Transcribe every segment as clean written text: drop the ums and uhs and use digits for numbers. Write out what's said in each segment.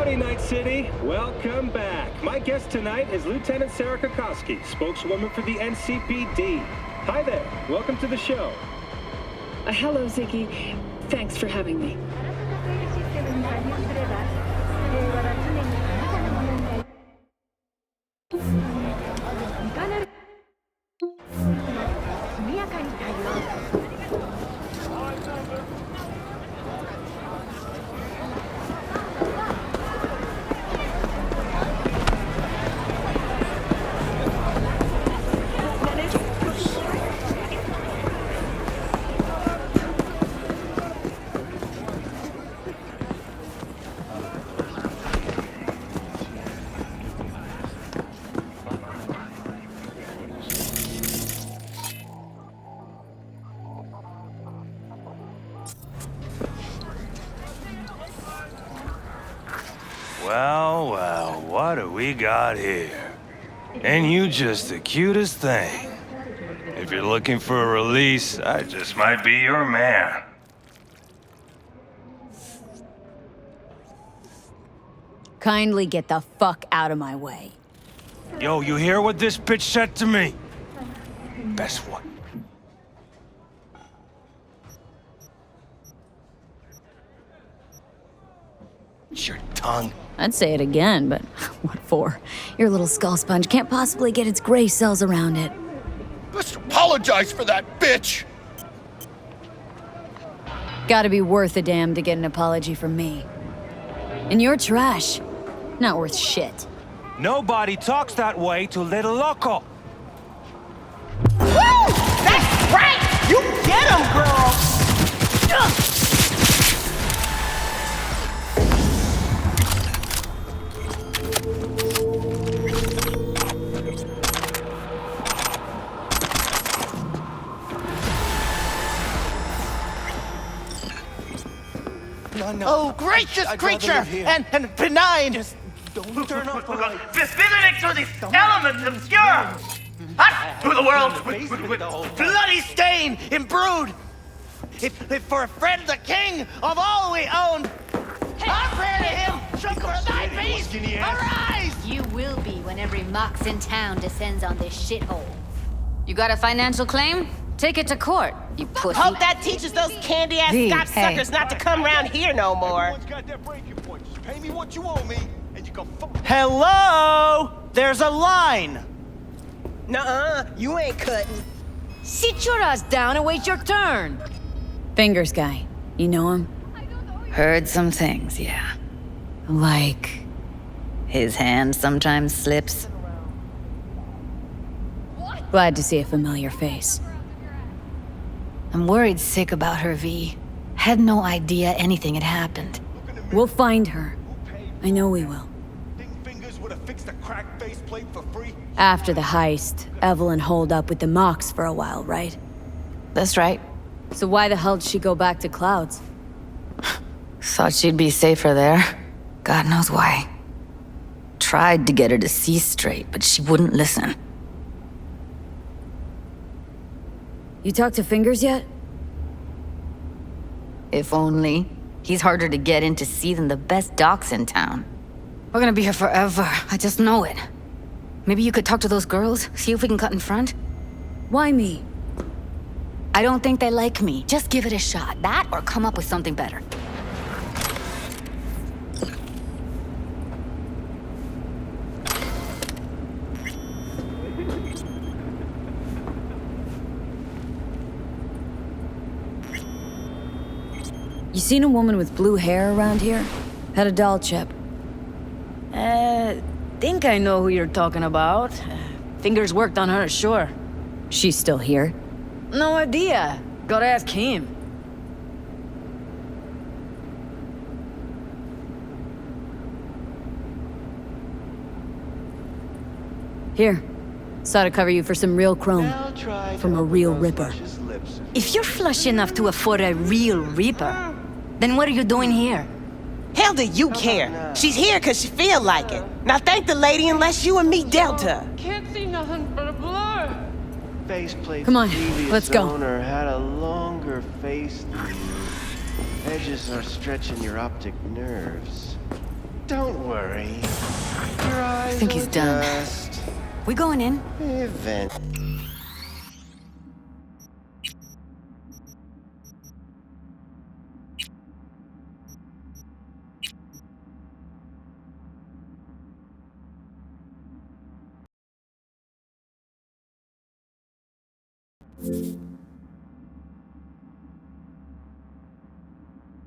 Howdy, Night City. Welcome back. My guest tonight is Lieutenant Sarah Kokoski, spokeswoman for the NCPD. Hi there. Welcome to the show. Hello, Ziggy. Thanks for having me. Well, well, what do we got here? Ain't you just the cutest thing? If you're looking for a release, I just might be your man. Kindly get the fuck out of my way. Yo, you hear what this bitch said to me? Best one. It's your tongue. I'd say it again, but what for? Your little skull sponge can't possibly get its gray cells around it. Let's apologize for that bitch! Gotta be worth a damn to get an apology from me. And you're trash. Not worth shit. Nobody talks that way to Little Loco. Woo! That's right! You get him, girl! Ugh. No. Oh, gracious creature! And benign! Just don't turn off the light. Visiting through these elements obscure! Hot through the world with bloody stain imbrued! If for a friend the king of all we own, our prayer to him shall for thy peace arise! You will be when every mox in town descends on this shithole. You got a financial claim? Take it to court, you pussy. Hope that teaches those candy-ass cocksuckers not to come around here no more. Everyone's got their breaking point. Just pay me what you owe me, and you can Hello? There's a line. Nuh-uh, you ain't cutting. Sit your ass down and wait your turn. Fingers guy. You know him? Heard some things, yeah. Like... His hand sometimes slips. Glad to see a familiar face. I'm worried sick about her, V. Had no idea anything had happened. We'll find her. I know we will. fingers would have fixed a cracked faceplate for free. After the heist, Evelyn holed up with the Mox for a while, right? That's right. So why the hell did she go back to Clouds? Thought she'd be safer there. God knows why. Tried to get her to see straight, but she wouldn't listen. You talked to Fingers yet? If only. He's harder to get in to see than the best docs in town. We're gonna be here forever. I just know it. Maybe you could talk to those girls, see if we can cut in front? Why me? I don't think they like me. Just give it a shot. That or come up with something better. You seen a woman with blue hair around here? Had a doll chip. Think I know who you're talking about. Fingers worked on her, sure. She's still here? No idea. Gotta ask him. Here. Saw to cover you for some real chrome. From a real ripper. If you're flush enough to afford a real reaper, then what are you doing here? Hell do you care? She's here because she feel like it. Now thank the lady unless you and me dealt her. Can't see nothing but a blur. Come on, let's go. Owner had a longer face than you. Edges are stretching your optic nerves. Don't worry. Your eyes I think he's done. just We going in? event.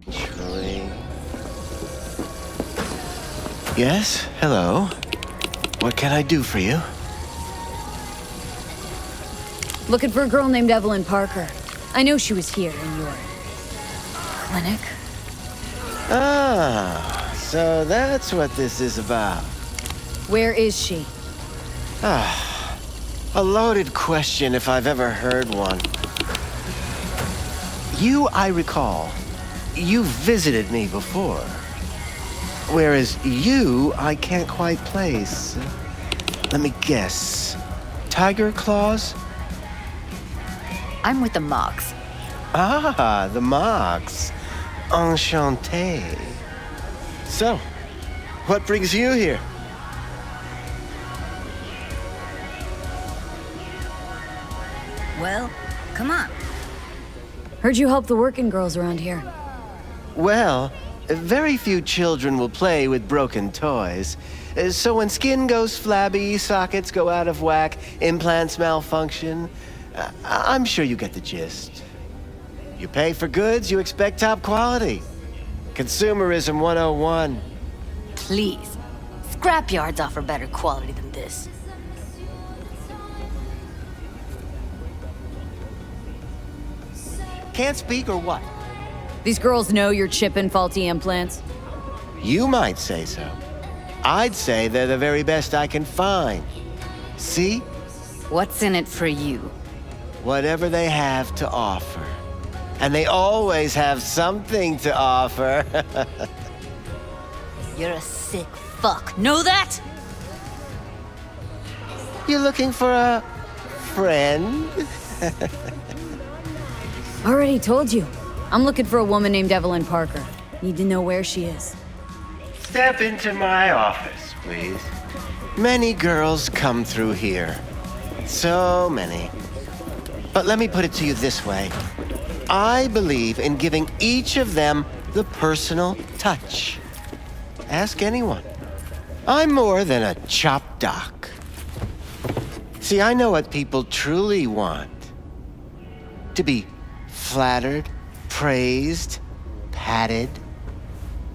Naturally. Yes, hello. What can I do for you? Looking for a girl named Evelyn Parker. I know she was here in your clinic. Ah, so that's what this is about. Where is she? A loaded question if I've ever heard one. You, I recall, you visited me before. Whereas you, I can't quite place. Let me guess. Tiger claws? I'm with the Mox. Ah, the Mox. Enchanté. So, what brings you here? Well, come on. Heard you help the working girls around here. Well, very few children will play with broken toys. So when skin goes flabby, sockets go out of whack, implants malfunction, I'm sure you get the gist. You pay for goods, you expect top quality. Consumerism 101. Please. Scrapyards offer better quality than this. Can't speak or what? These girls know you're chipping faulty implants. You might say so. I'd say they're the very best I can find. See? What's in it for you? Whatever they have to offer. And they always have something to offer. You're a sick fuck. Know that? You looking for a friend? Already told you. I'm looking for a woman named Evelyn Parker. Need to know where she is. Step into my office, please. Many girls come through here. So many. But let me put it to you this way. I believe in giving each of them the personal touch. Ask anyone. I'm more than a chop doc. See, I know what people truly want. To be flattered, praised, patted.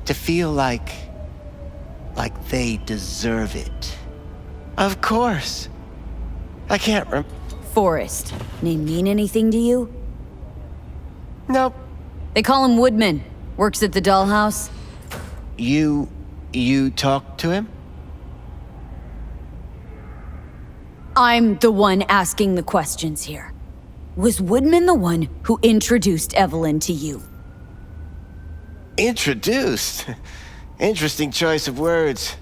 To feel like they deserve it. Of course. I can't Forrest. Name mean anything to you? Nope. They call him Woodman. Works at the dollhouse. You talked to him? I'm the one asking the questions here. Was Woodman the one who introduced Evelyn to you? Introduced? Interesting choice of words.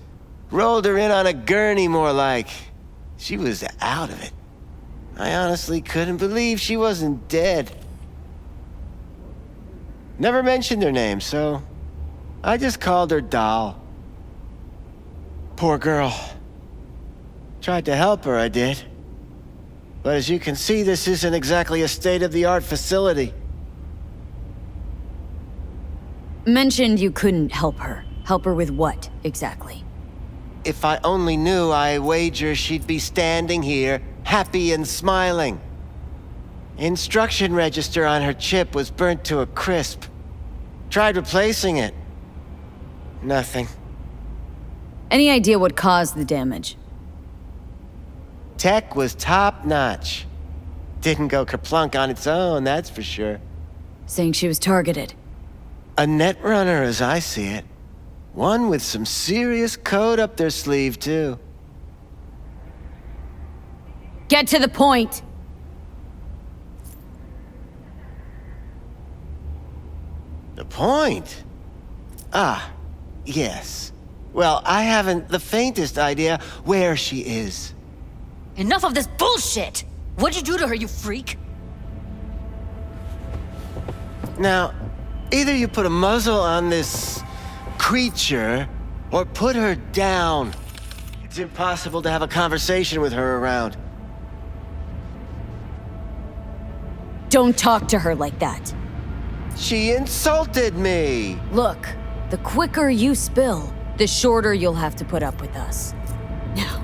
Rolled her in on a gurney, more like. She was out of it. I honestly couldn't believe she wasn't dead. Never mentioned her name, so I just called her Doll. Poor girl. Tried to help her, I did. But as you can see, this isn't exactly a state-of-the-art facility. Mentioned you couldn't help her. Help her with what, exactly? If I only knew, I wager she'd be standing here, happy and smiling. Instruction register on her chip was burnt to a crisp. Tried replacing it. Nothing. Any idea what caused the damage? Tech was top-notch. Didn't go kerplunk on its own, that's for sure. Saying she was targeted. A netrunner, as I see it. One with some serious code up their sleeve, too. Get to the point! The point? Ah, yes. Well, I haven't the faintest idea where she is. Enough of this bullshit! What'd you do to her, you freak? Now, either you put a muzzle on this creature, or put her down. It's impossible to have a conversation with her around. Don't talk to her like that. She insulted me! Look, the quicker you spill, the shorter you'll have to put up with us. Now,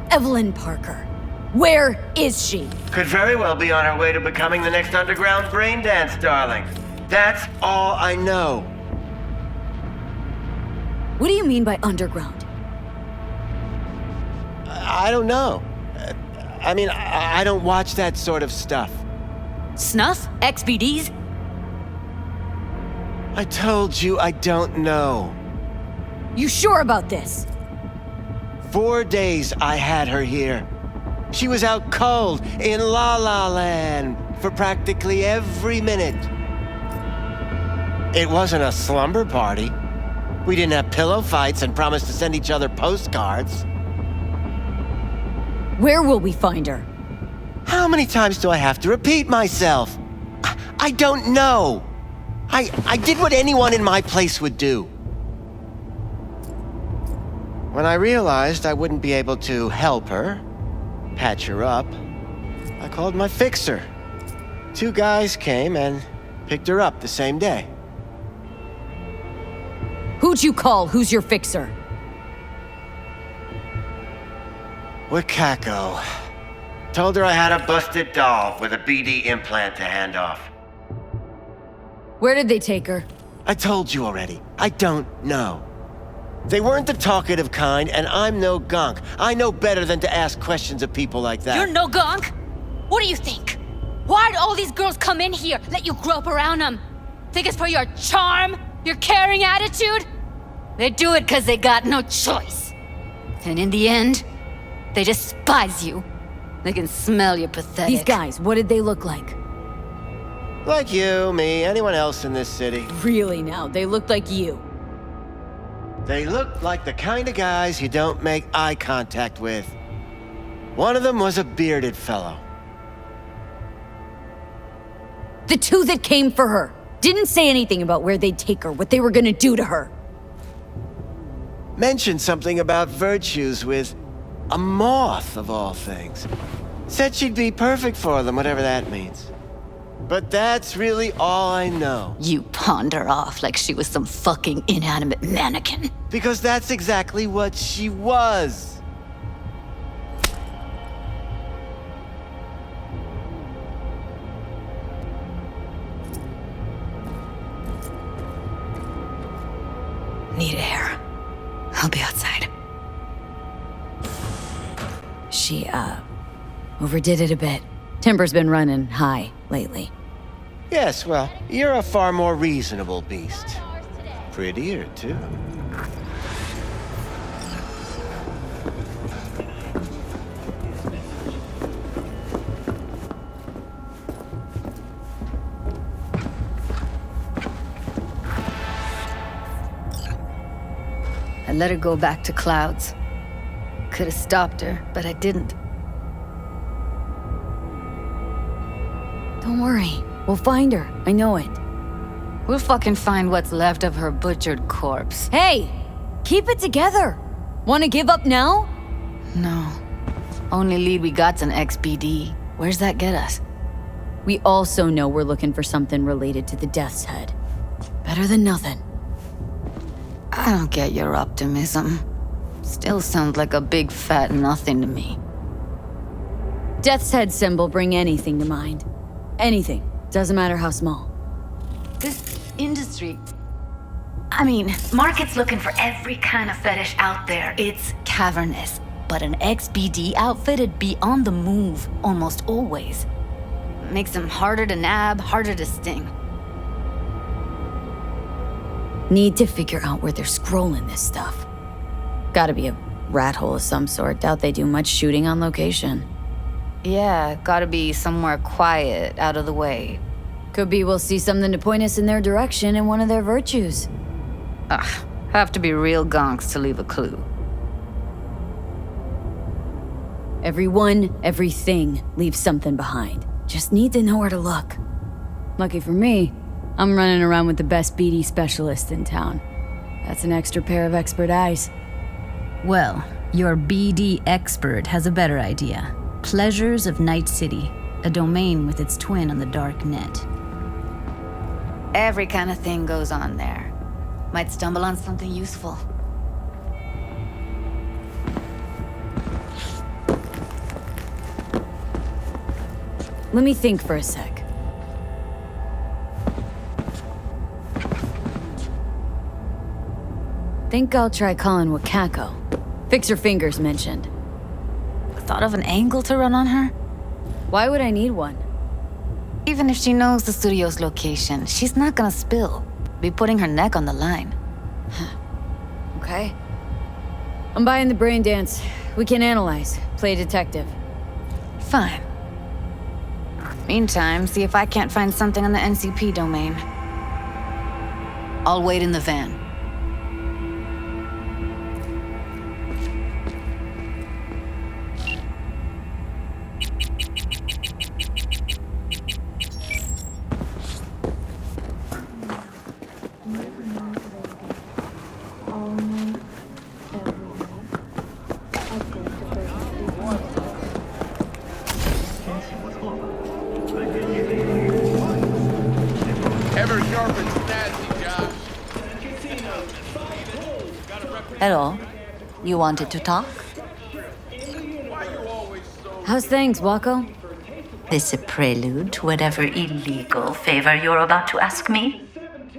Evelyn Parker. Where is she? Could very well be on her way to becoming the next underground braindance darling. That's all I know. What do you mean by underground? I don't know. I mean, I don't watch that sort of stuff. Snuff? XBDs? I told you I don't know. You sure about this? 4 days I had her here. She was out cold in La La Land for practically every minute. It wasn't a slumber party. We didn't have pillow fights and promised to send each other postcards. Where will we find her? How many times do I have to repeat myself? I don't know. I did what anyone in my place would do. When I realized I wouldn't be able to help her, patch her up, I called my fixer. 2 guys came and picked her up the same day. Who'd you call? Who's your fixer? Wakako. Told her I had a busted doll with a BD implant to hand off. Where did they take her? I told you already. I don't know. They weren't the talkative kind, and I'm no gonk. I know better than to ask questions of people like that. You're no gonk? What do you think? Why'd all these girls come in here, let you grope around them? Think it's for your charm? Your caring attitude? They do it because they got no choice. And in the end, they despise you. They can smell you're pathetic. These guys, what did they look like? Like you, me, anyone else in this city. Really now, they looked like you. They looked like the kind of guys you don't make eye contact with. One of them was a bearded fellow. The 2 that came for her didn't say anything about where they'd take her, what they were gonna do to her. Mentioned something about virtues with a moth, of all things. Said she'd be perfect for them, whatever that means. But that's really all I know. You pawned her off like she was some fucking inanimate mannequin. Because that's exactly what she was. Need air. I'll be outside. She, overdid it a bit. Timber's been running high lately. Yes, well, you're a far more reasonable beast. Prettier, too. I let her go back to Clouds. Could have stopped her, but I didn't. Don't worry, we'll find her. I know it. We'll fucking find what's left of her butchered corpse. Hey! Keep it together! Want to give up now? No. Only lead we got's an XBD. Where's that get us? We also know we're looking for something related to the Death's Head. Better than nothing. I don't get your optimism. Still sounds like a big fat nothing to me. Death's Head symbol bring anything to mind. Anything. Doesn't matter how small. This industry... I mean, market's looking for every kind of fetish out there. It's cavernous. But an XBD outfit'd be on the move, almost always. Makes them harder to nab, harder to sting. Need to figure out where they're scrolling this stuff. Gotta be a rat hole of some sort. Doubt they do much shooting on location. Yeah, gotta be somewhere quiet, out of the way. Could be we'll see something to point us in their direction in one of their virtues. Ugh, have to be real gonks to leave a clue. Everyone, everything leaves something behind. Just need to know where to look. Lucky for me, I'm running around with the best BD specialist in town. That's an extra pair of expert eyes. Well, your BD expert has a better idea. Pleasures of Night City, a domain with its twin on the dark net. Every kind of thing goes on there. Might stumble on something useful. Let me think for a sec. Think I'll try calling Wakako. Fix her fingers mentioned. Thought of an angle to run on her? Why would I need one? Even if she knows the studio's location, she's not gonna spill. Be putting her neck on the line. Okay. I'm buying the brain dance. We can analyze, play detective. Fine. Meantime, see if I can't find something on the NCP domain. I'll wait in the van. Hello. You wanted to talk? How's things, Wako? This a prelude to whatever illegal favor you're about to ask me?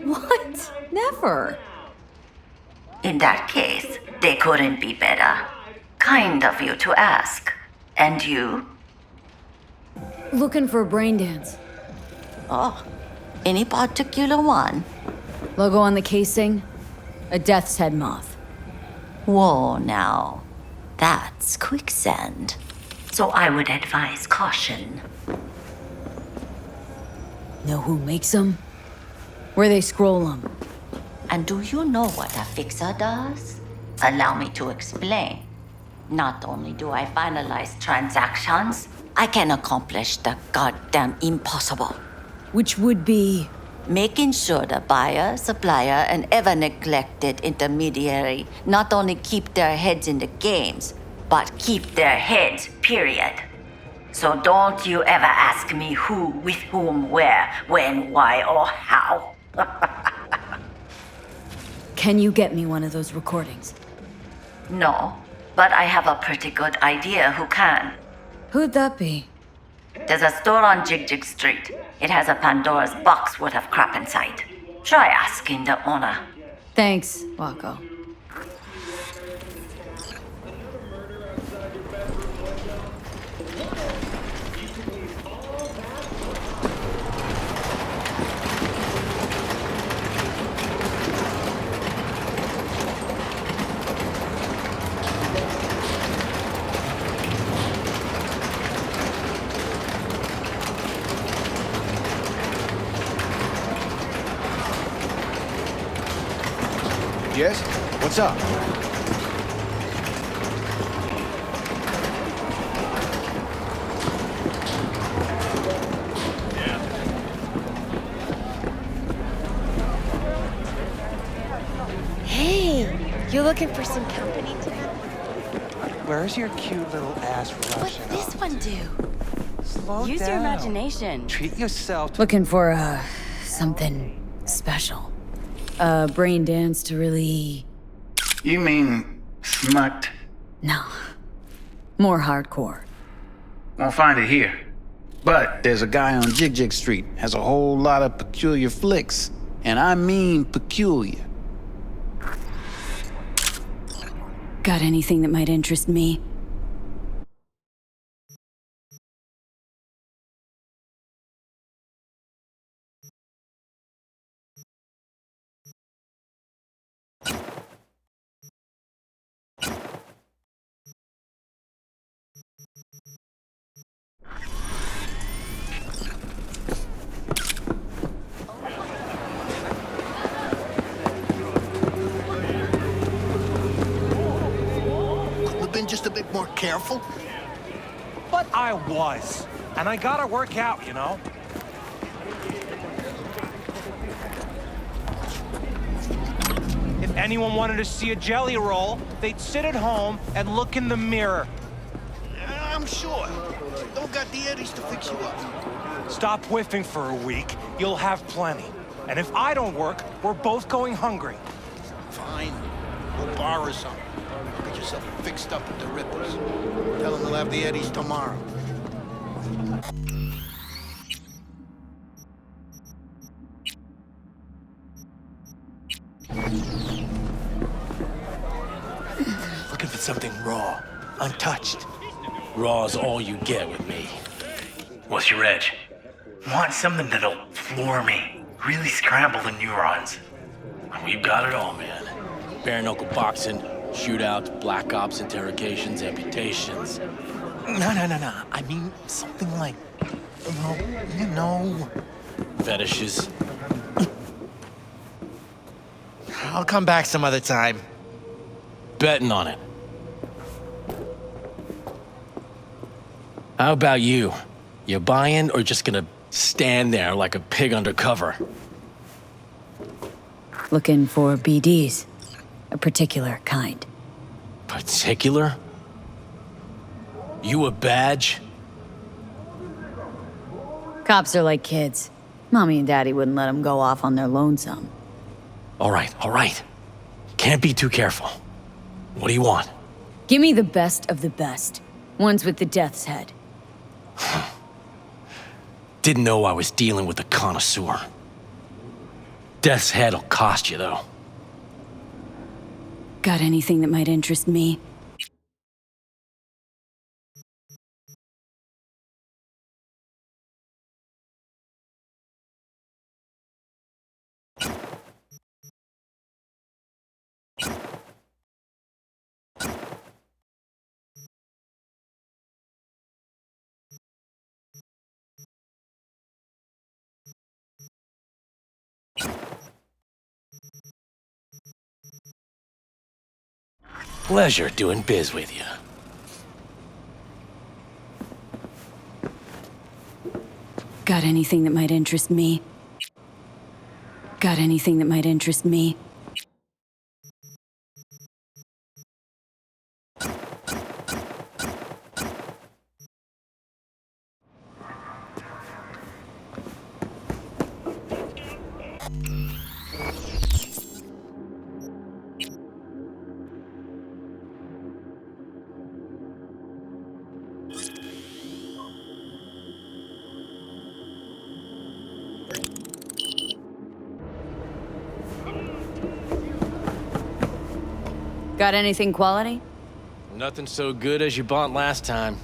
What? Never. In that case, they couldn't be better. Kind of you to ask. And you? Looking for a brain dance. Oh, any particular one? Logo on the casing? A Death's Head moth. Whoa, now. That's quicksand. So I would advise caution. Know who makes them? Where they scroll them? And do you know what a fixer does? Allow me to explain. Not only do I finalize transactions, I can accomplish the goddamn impossible. Which would be? Making sure the buyer, supplier, and ever neglected intermediary not only keep their heads in the games, but keep their heads, period. So don't you ever ask me who, with whom, where, when, why, or how. Can you get me one of those recordings? No, but I have a pretty good idea who can. Who'd that be? There's a store on Jig Street. It has a Pandora's box worth of crap inside. Try asking the owner. Thanks, Wako. Yes? What's up? Hey, You looking for some company tonight? Where's your cute little ass rushing? What's this one do? Slow Use down. your imagination. Treat yourself. Looking for, something special. A brain dance to really... You mean smut? No. More hardcore. Won't find it here. But there's a guy on Jig Street, has a whole lot of peculiar flicks. And I mean peculiar. Got anything that might interest me? Just a bit more careful? But I was. And I gotta work out, you know? If anyone wanted to see a jelly roll, they'd sit at home and look in the mirror. I'm sure. Don't got the eddies to fix you up. Stop whiffing for a week, you'll have plenty. And if I don't work, we're both going hungry. Fine. We'll borrow some. Get yourself fixed up with the rippers. Tell them we'll have the eddies tomorrow. Looking for something raw, untouched. Raw's all you get with me. What's your edge? Want something that'll floor me, really scramble the neurons. We've got it all, man. Bare knuckle boxing, shootouts, black ops, interrogations, amputations. No. I mean something like, fetishes. I'll come back some other time. Betting on it. How about you? You buying or just gonna stand there like a pig undercover? Looking for BDs. A particular kind. Particular? You a badge? Cops are like kids. Mommy and Daddy wouldn't let them go off on their lonesome. All right. Can't be too careful. What do you want? Give me the best of the best. Ones with the death's head. Didn't know I was dealing with a connoisseur. Death's head'll cost you, though. Got anything that might interest me? Pleasure doing biz with you. Got anything that might interest me? Got anything that might interest me? Got anything quality? Nothing so good as you bought last time.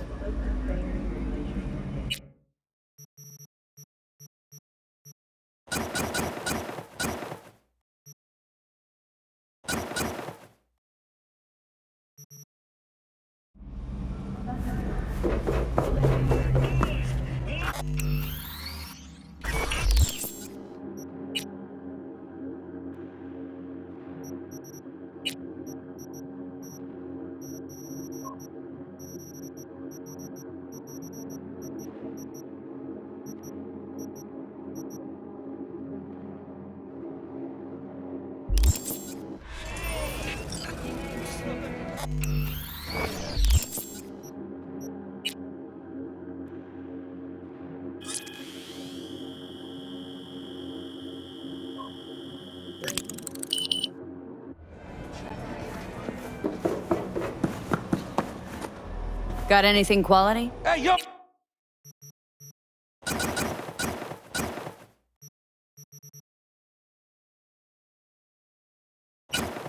Got anything quality? Hey, yo!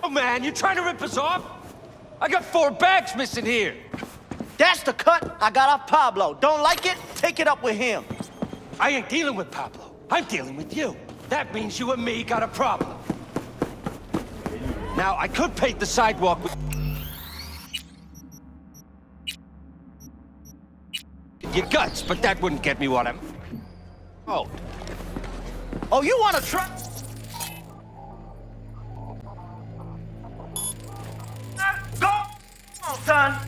Oh, man, you trying to rip us off? I got 4 bags missing here. That's the cut I got off Pablo. Don't like it? Take it up with him. I ain't dealing with Pablo. I'm dealing with you. That means you and me got a problem. Now, I could paint the sidewalk with your guts, but that wouldn't get me what I'm... Oh. Oh, you want to try? Go on, son.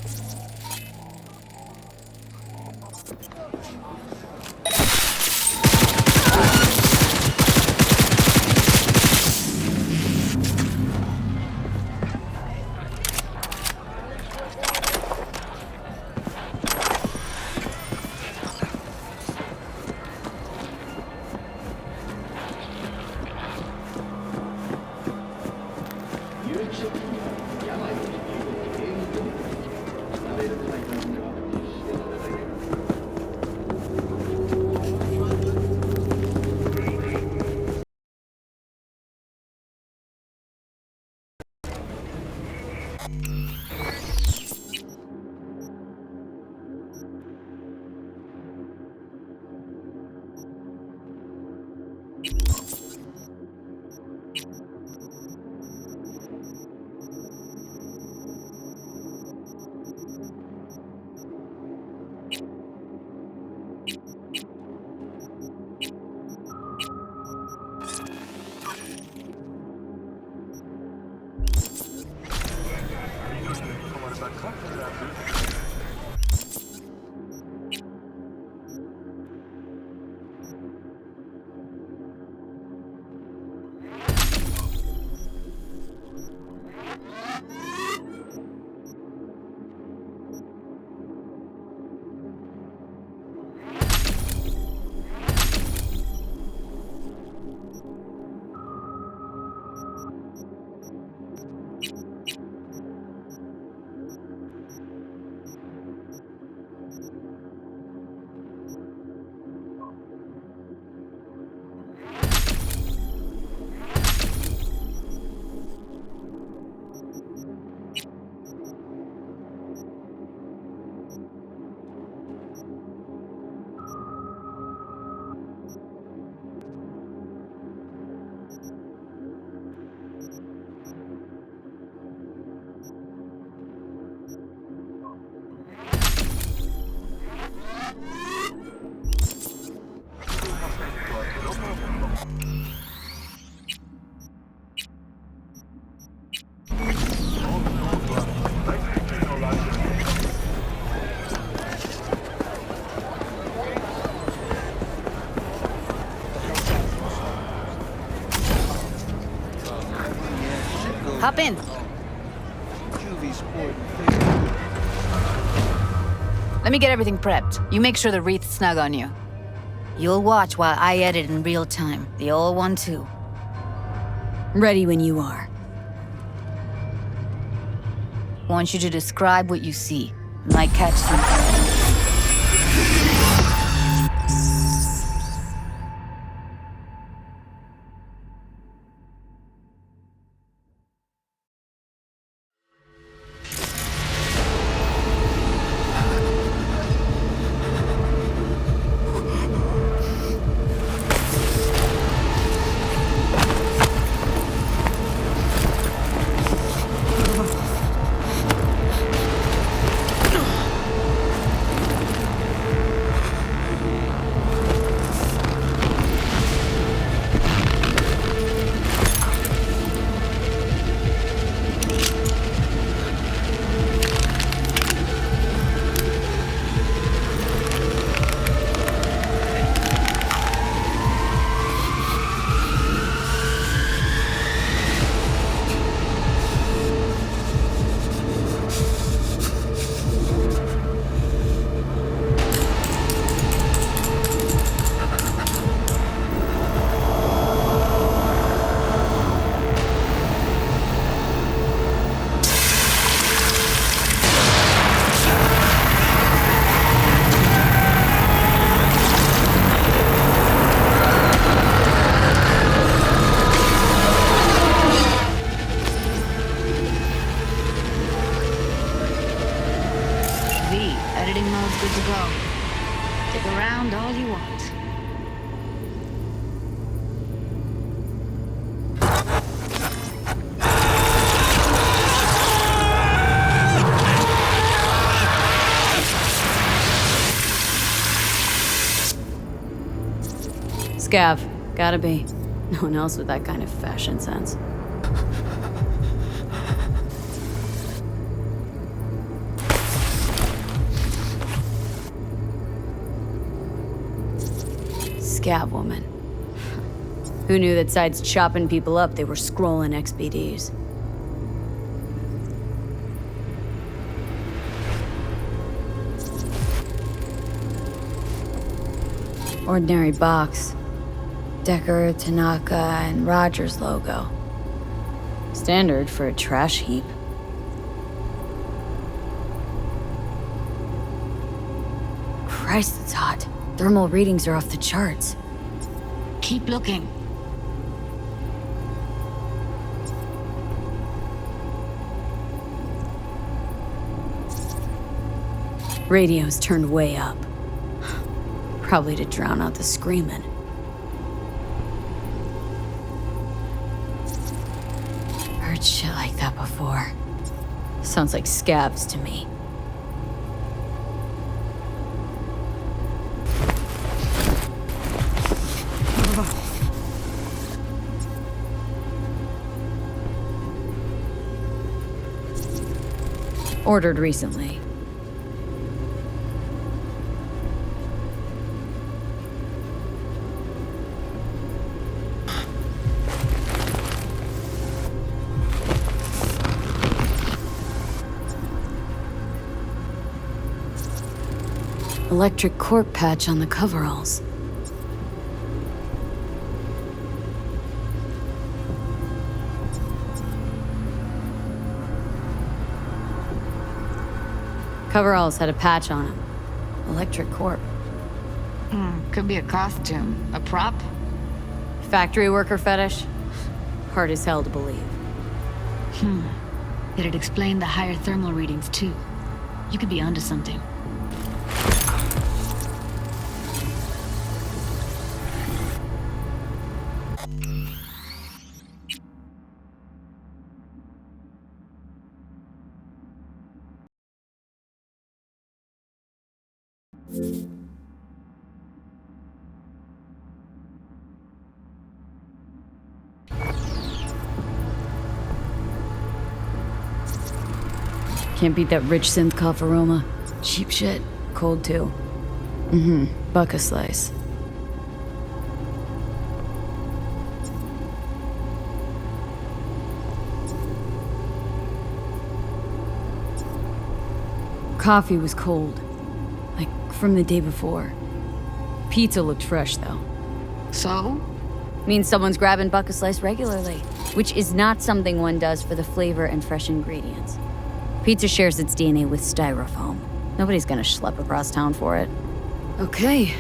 Hop in. Let me get everything prepped. You make sure the wreath's snug on you. You'll watch while I edit in real time. The old one, too. Ready when you are. Want you to describe what you see. Might catch something. Editing mode's good to go. Stick around all you want. Scav. Gotta be. No one else with that kind of fashion sense. Scav woman. Who knew that besides chopping people up, they were scrolling XBDs? Ordinary box. Decker, Tanaka, and Rogers logo. Standard for a trash heap. Christ, it's hot. Thermal readings are off the charts. Keep looking. Radio's turned way up. Probably to drown out the screaming. Heard shit like that before. Sounds like scabs to me. Ordered recently. Electric corp patch on the coveralls. Coveralls had a patch on them. Electric corp. Could be a costume. A prop? Factory worker fetish? Hard as hell to believe. It'd explain the higher thermal readings, too. You could be onto something. Can't beat that rich synth cough aroma. Cheap shit. Cold too. Buck a slice. Coffee was cold. Like from the day before. Pizza looked fresh though. So? Means someone's grabbing buck a slice regularly. Which is not something one does for the flavor and fresh ingredients. Pizza shares its DNA with styrofoam. Nobody's gonna schlep across town for it. Okay.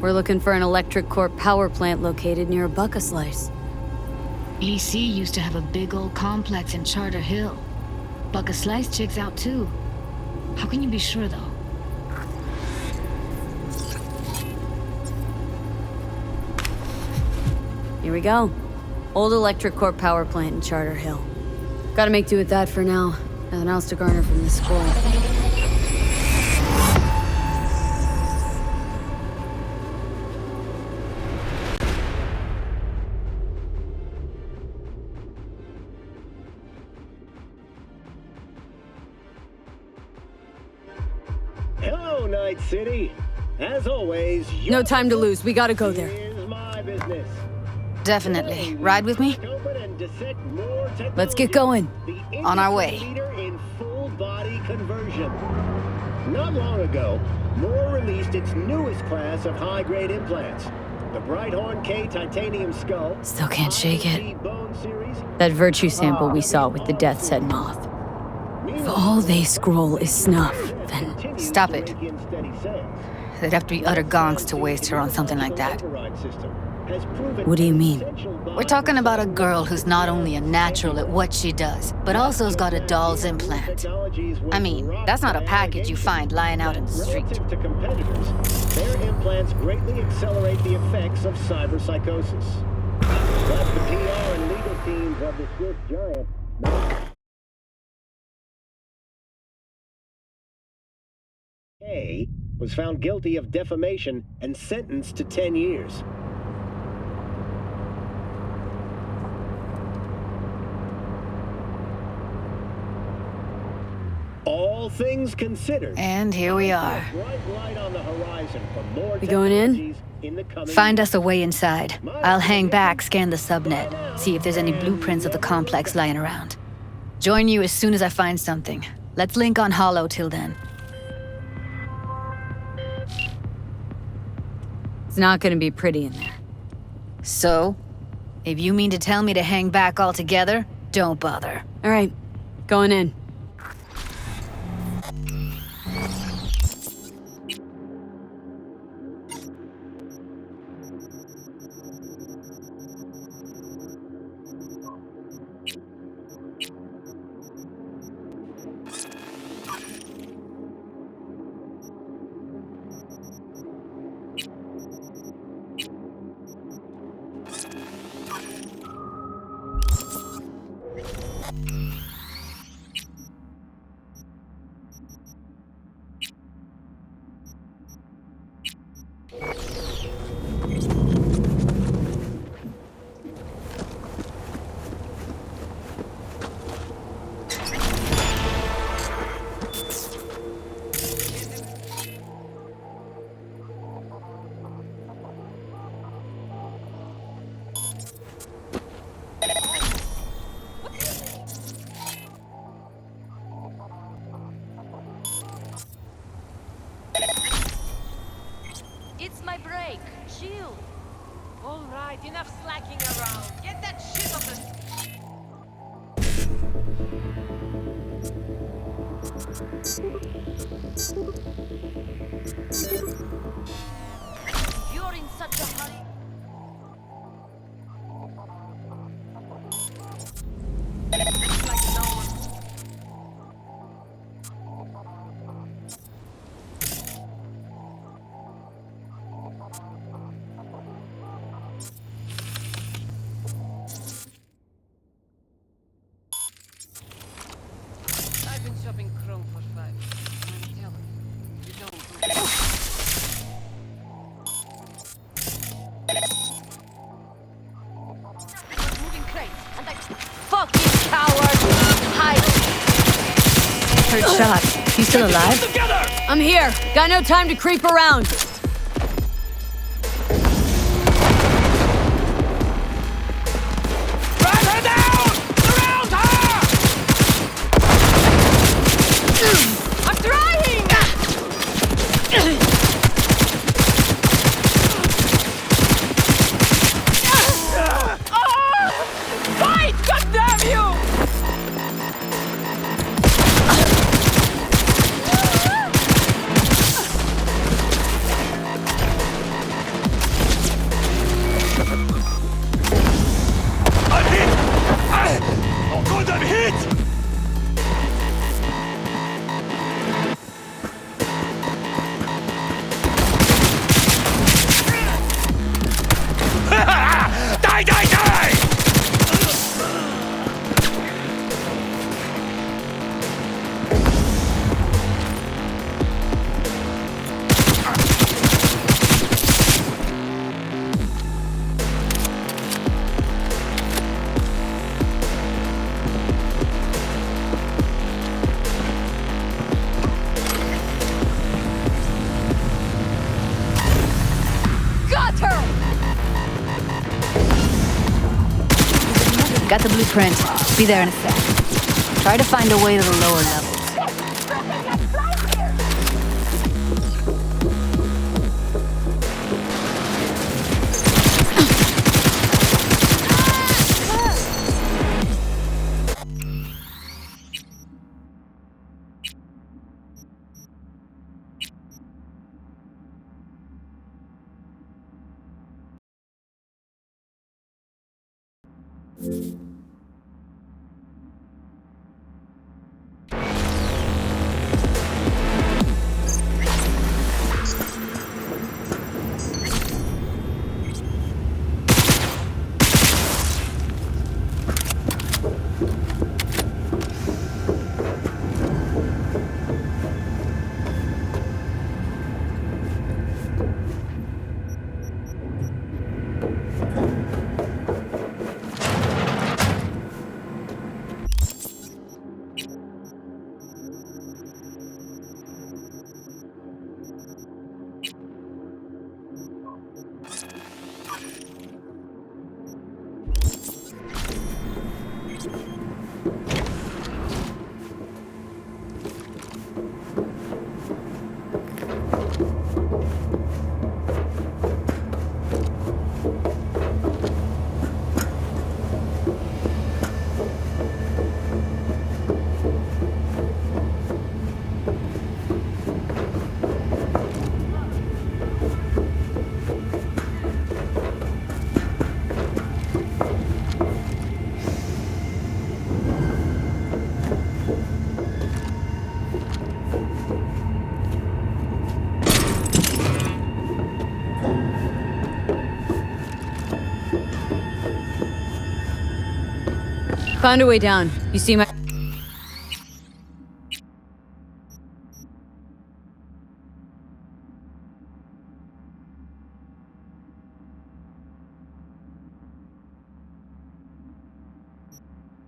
We're looking for an electric corp power plant located near a buck a slice. EC used to have a big old complex in Charter Hill. Buck a slice checks out too. How can you be sure though? Here we go. Old electric corp power plant in Charter Hill. Gotta make do with that for now. Nothing else to garner from this scroll. Hello, Night City. As always, no time to lose. We gotta go there. Here's my business. Definitely. Ride with me? Let's get going. On our way. In full body conversion. Not long ago, Moore released its newest class of high-grade implants. The Brighthorn K titanium skull. Still can't shake it. That virtue sample we saw with the Death's Head moth. If all they scroll is snuff, then... Stop it. They'd have to be utter gonks to waste her on something like that. has proven. What do you mean? We're talking about a girl who's not only a natural at what she does, but also has got a doll's implant. I mean, that's not a package you find lying out in the street. Relative to competitors, their implants greatly accelerate the effects of cyberpsychosis. But the PR and legal teams of the Swiss giant A was found guilty of defamation and sentenced to 10 years. All things considered. And here we are. Bright light on the horizon for more We going in? technologies in the coming Find us a way inside. I'll hang back, scan the subnet, see if there's any blueprints of the complex lying around. Join you as soon as I find something. Let's link on Hollow till then. It's not gonna be pretty in there. So, if you mean to tell me to hang back altogether, don't bother. All right, going in. It's my break. Chill. All right, enough slacking around. Get that shit off the... You're in such a hurry. Like no one. I've been shopping Chrome for 5 years. I'm telling you, you don't do moving crates, and I... Fucking coward! Hide! Heard shot. You still alive? I'm here. Got no time to creep around. I'm trying! Fight! God damn you! I'm hit! Oh God, I'm hit! Die, die, die! Got her! Got the blueprint. Be there in a sec. Try to find a way to the lower levels. Found a way down. You see my...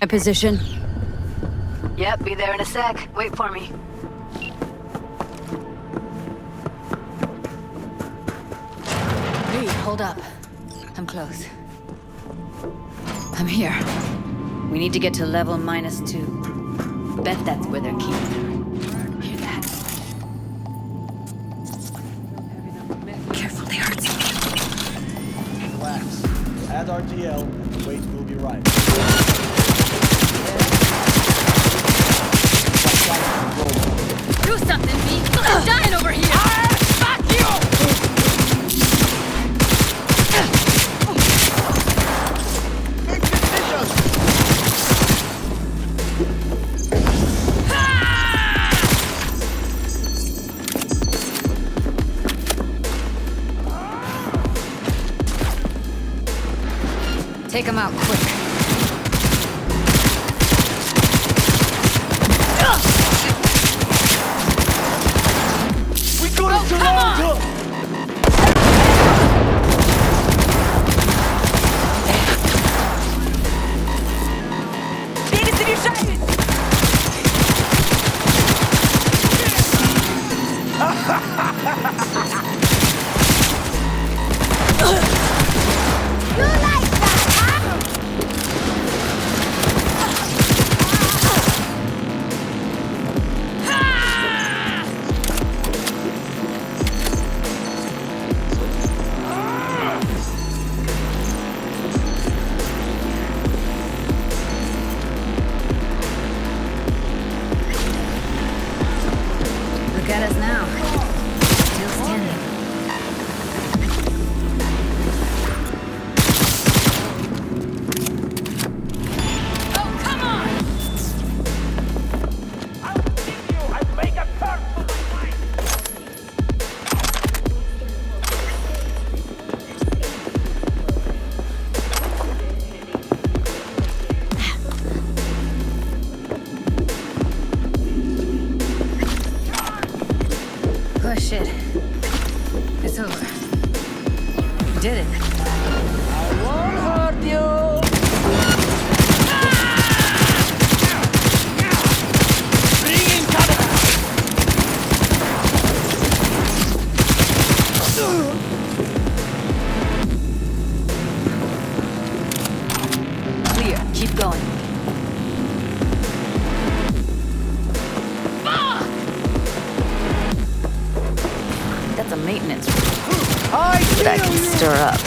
my position? Yep, be there in a sec. Wait for me. Hey, hold up. I'm close. I'm here. We need to get to level -2. Bet that's where they're keeping her. Hear that? Careful, they hurt something. Relax. Add RTL and the weight will be right. Do something, B! I'm dying over here! Fuck you! Take him out quick. We got to surround her! Двигайся, мешает! Look at us now. Still standing. Oh, come on! I will give you a mega perk for my mind. Oh shit. It's over. We did it. I won't hurt you! Bring in cover! Clear. Keep going. That's a maintenance room that I can stir up.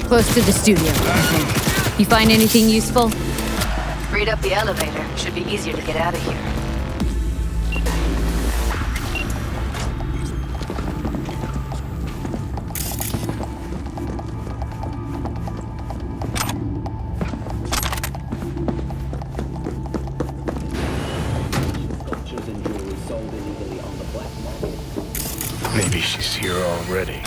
Close to the studio, I think. You find anything useful? Freed up the elevator. Should be easier to get out of here. Maybe she's here already.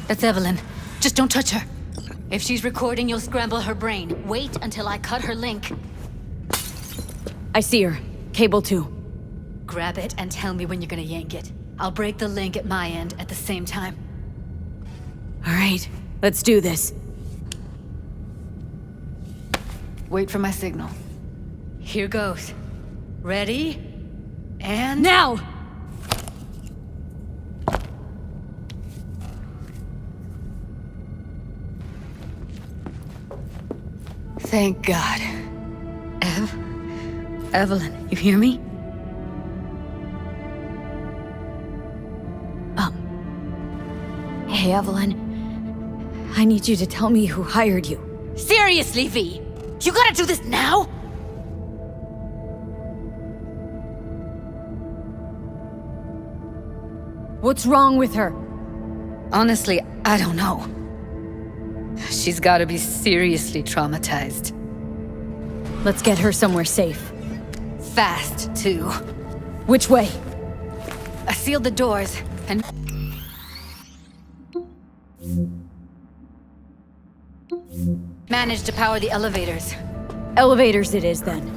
That's Evelyn. Just don't touch her. If she's recording, you'll scramble her brain. Wait until I cut her link. I see her. Cable 2. Grab it and tell me when you're gonna yank it. I'll break the link at my end at the same time. All right, let's do this. Wait for my signal. Here goes. Ready? And... Now! Thank God. Evelyn, you hear me? Hey, Evelyn. I need you to tell me who hired you. Seriously, V? You gotta do this now? What's wrong with her? Honestly, I don't know. She's gotta be seriously traumatized. Let's get her somewhere safe. Fast, too. Which way? I sealed the doors, and... managed to power the elevators. Elevators it is, then.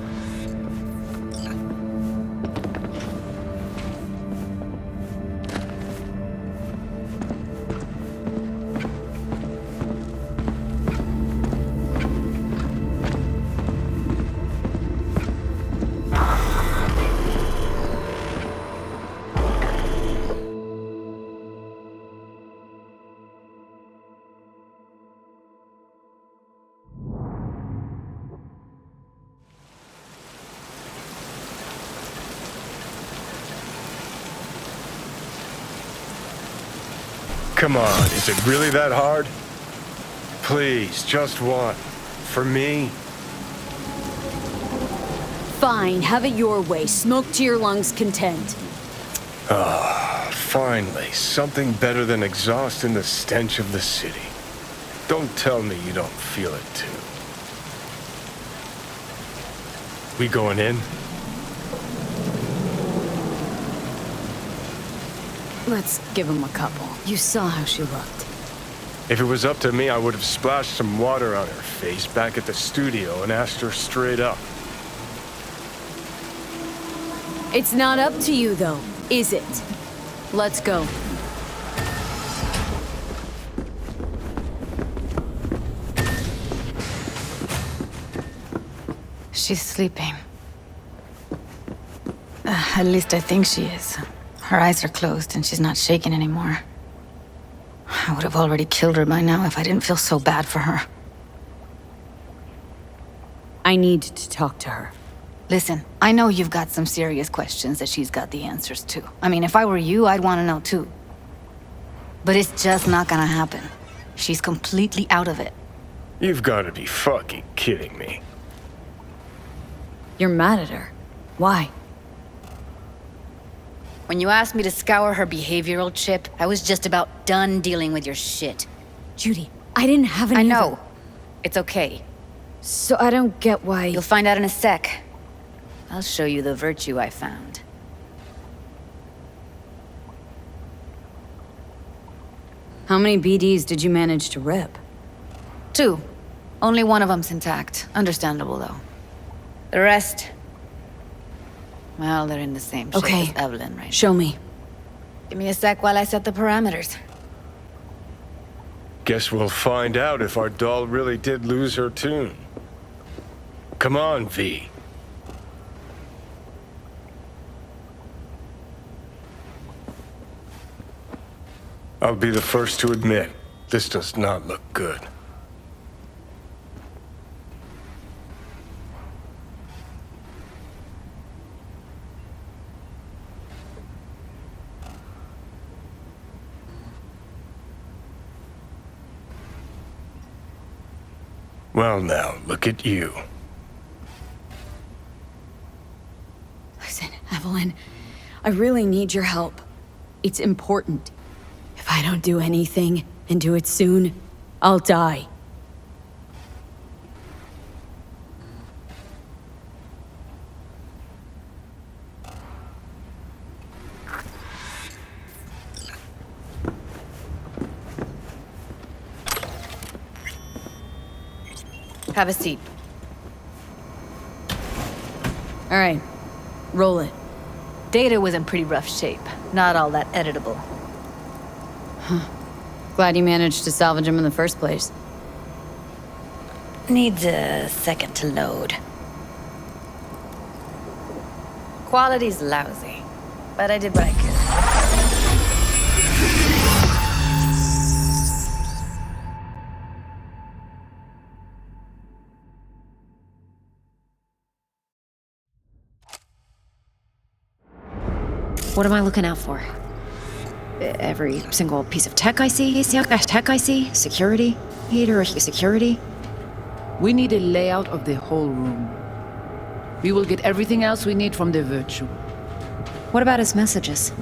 Come on, is it really that hard? Please, just one. For me? Fine, have it your way. Smoke to your lungs' content. Ah, finally, something better than exhaust in the stench of the city. Don't tell me you don't feel it too. We going in? Let's give him a couple. You saw how she looked. If it was up to me, I would have splashed some water on her face back at the studio and asked her straight up. It's not up to you, though, is it? Let's go. She's sleeping. At least I think she is. Her eyes are closed and she's not shaking anymore. I would have already killed her by now if I didn't feel so bad for her. I need to talk to her. Listen, I know you've got some serious questions that she's got the answers to. I mean, if I were you, I'd want to know too. But it's just not gonna happen. She's completely out of it. You've got to be fucking kidding me. You're mad at her. Why? When you asked me to scour her behavioral chip, I was just about done dealing with your shit. Judy, I didn't have any. I know. It's okay. So I don't get why... You'll find out in a sec. I'll show you the virtue I found. How many BDs did you manage to rip? 2. Only one of them's intact. Understandable, though. The rest... well, they're in the same shape as Evelyn right now. Show me. Give me a sec while I set the parameters. Guess we'll find out if our doll really did lose her tune. Come on, V. I'll be the first to admit, this does not look good. Well now, look at you. Listen, Evelyn, I really need your help. It's important. If I don't do anything, and do it soon, I'll die. Have a seat. All right, roll it. Data was in pretty rough shape. Not all that editable. Huh. Glad you managed to salvage him in the first place. Needs a second to load. Quality's lousy, but I did what I could. What am I looking out for? Every single piece of tech I see? Security? Security? We need a layout of the whole room. We will get everything else we need from the virtue. What about his messages?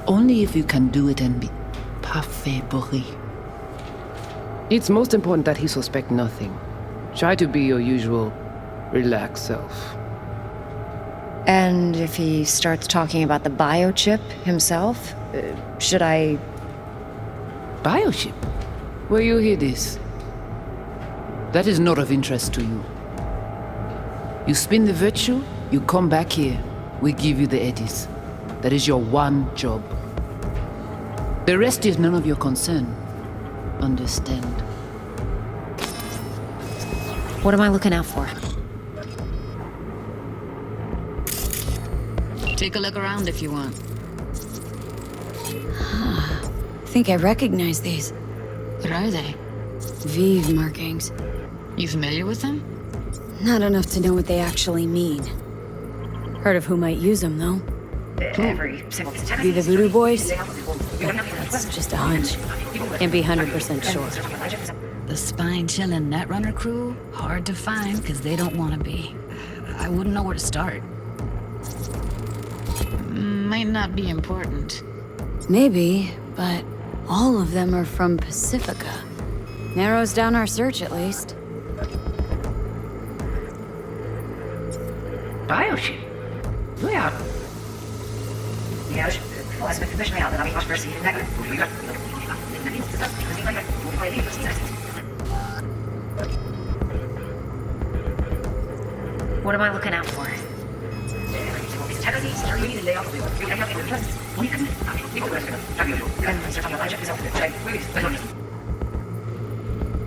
Only if you can do it and be parfait bourré. It's most important that he suspect nothing. Try to be your usual, relaxed self. And if he starts talking about the biochip himself, should I... Biochip? Where you hear this? That is not of interest to you. You spin the virtue, you come back here. We give you the eddies. That is your one job. The rest is none of your concern. Understand? What am I looking out for? Take a look around if you want. I think I recognize these. What are they? Vive markings. You familiar with them? Not enough to know what they actually mean. Heard of who might use them, though. Be the voodoo boys? That's just a hunch. Can't be 100% sure. The spine-chilling Netrunner crew? Hard to find, because they don't want to be. I wouldn't know where to start. Might not be important. Maybe, but all of them are from Pacifica. Narrows down our search, at least. Biochip? Ja. What am I looking out for?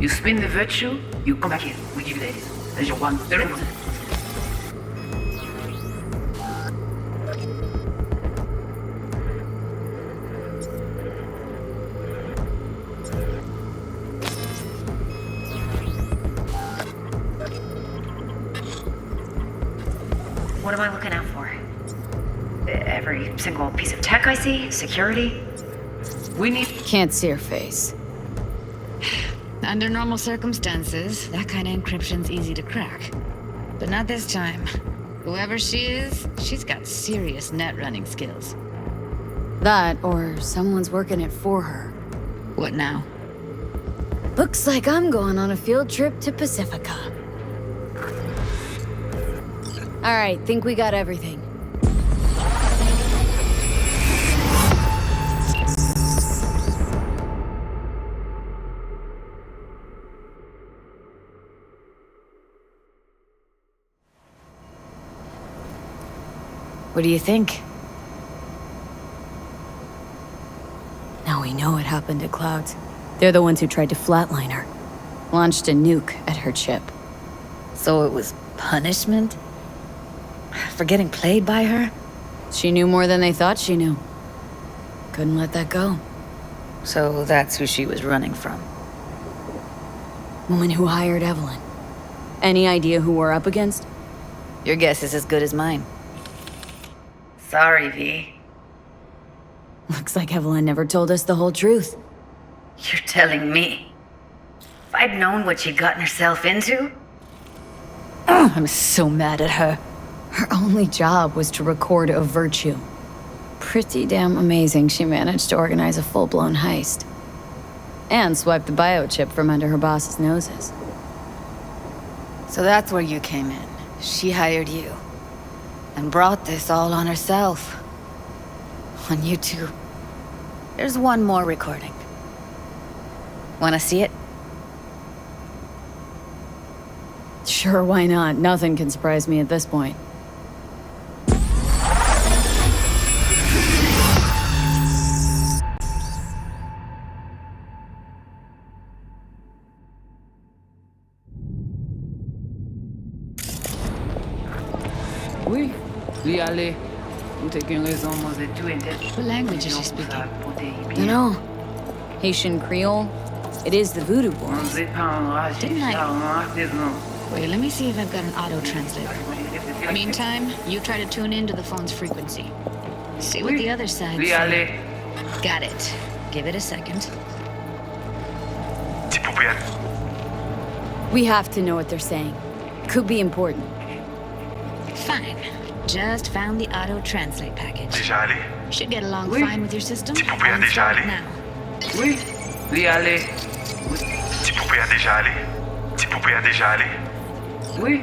You spin the virtue, you come back here. We give you the eddies. There's your one. There it is. What am I looking out for? Every single piece of tech I see? Security? We need... Can't see her face. Under normal circumstances, that kind of encryption's easy to crack. But not this time. Whoever she is, she's got serious net running skills. That, or someone's working it for her. What now? Looks like I'm going on a field trip to Pacifica. Alright, think we got everything. What do you think? Now we know what happened to Clouds. They're the ones who tried to flatline her. Launched a nuke at her chip. So it was punishment? For getting played by her? She knew more than they thought she knew. Couldn't let that go. So that's who she was running from. Woman who hired Evelyn. Any idea who we're up against? Your guess is as good as mine. Sorry, V. Looks like Evelyn never told us the whole truth. You're telling me? If I'd known what she'd gotten herself into? I'm so mad at her. Her only job was to record a virtue. Pretty damn amazing she managed to organize a full-blown heist. And swipe the biochip from under her boss's noses. So that's where you came in. She hired you. And brought this all on herself. On you two. There's one more recording. Wanna see it? Sure, why not? Nothing can surprise me at this point. Oui, oui, allez. Nous t'avons raison, moi, c'est tout intérêt. What language is she speaking? Dunno. Haitian Creole? It is the voodoo boys. Didn't I? Wait, let me see if I've got an auto-translator. Meantime, you try to tune into the phone's frequency. See what the other side says. Got it. Give it a second. We have to know what they're saying. Could be important. Fine. Just found the auto-translate package. Should get along fine with your system. Install it now. Oui. Oui, allez. Petit poupée a déjà allé. Petit poupée a déjà allé. Oui,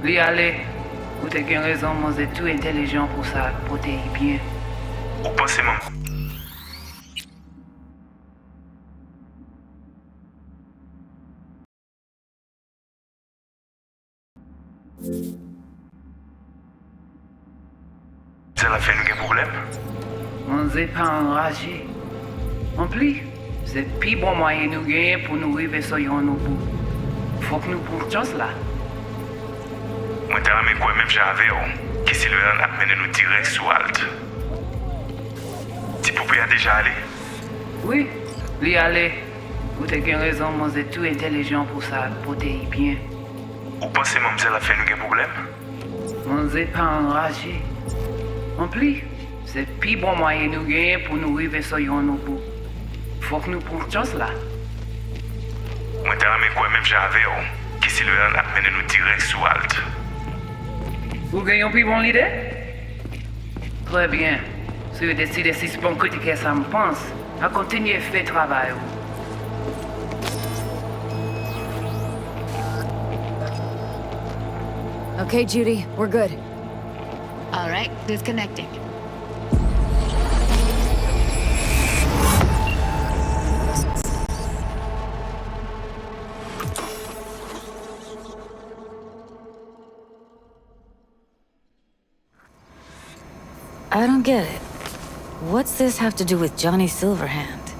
oui, allez. Vous avez raison, moi, c'est tout intelligent pour ça, pour t'aider bien. Ou pensez, maman. Ça l'a fait un problème? On n'est pas enragé. En plus, c'est le plus bon moyen de nous gagner pour nous arriver sur nos bouts. Faut que nous prenions chance là. Moi, t'as ramé quoi même j'avais, qui s'il veut amener nous direct sur Alt. Petit poupée a déjà allé. Oui, lui allez. Vous avez raison, moi, c'est tout intelligent pour ça, pour t'aider bien. Ou pensez, maman, ça l'a fait un problème? On n'est pas enragé. En plus, c'est le plus bon moyen de nous gagner pour nous arriver sur nos bouts. Faut que nous prenions chance là. Moi, t'as ramé quoi même j'avais, qui s'il veut amener nous direct sur Alt. Vous gagnez plus bon l'idée? Très bien. Si vous décidez si c'est bon critiquer ça me pense, à continuer à faire le travail. Okay, Judy, we're good. All right, disconnecting. I don't get it. What's this have to do with Johnny Silverhand?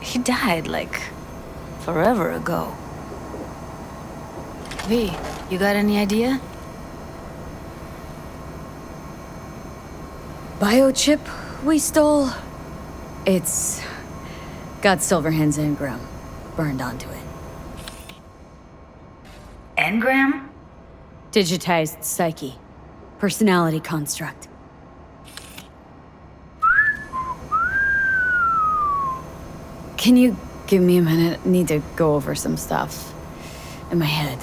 He died, like, forever ago. V, you got any idea? Biochip we stole? It's got Silverhand's engram burned onto it. Engram? Digitized psyche. Personality construct. Can you give me a minute? I need to go over some stuff in my head.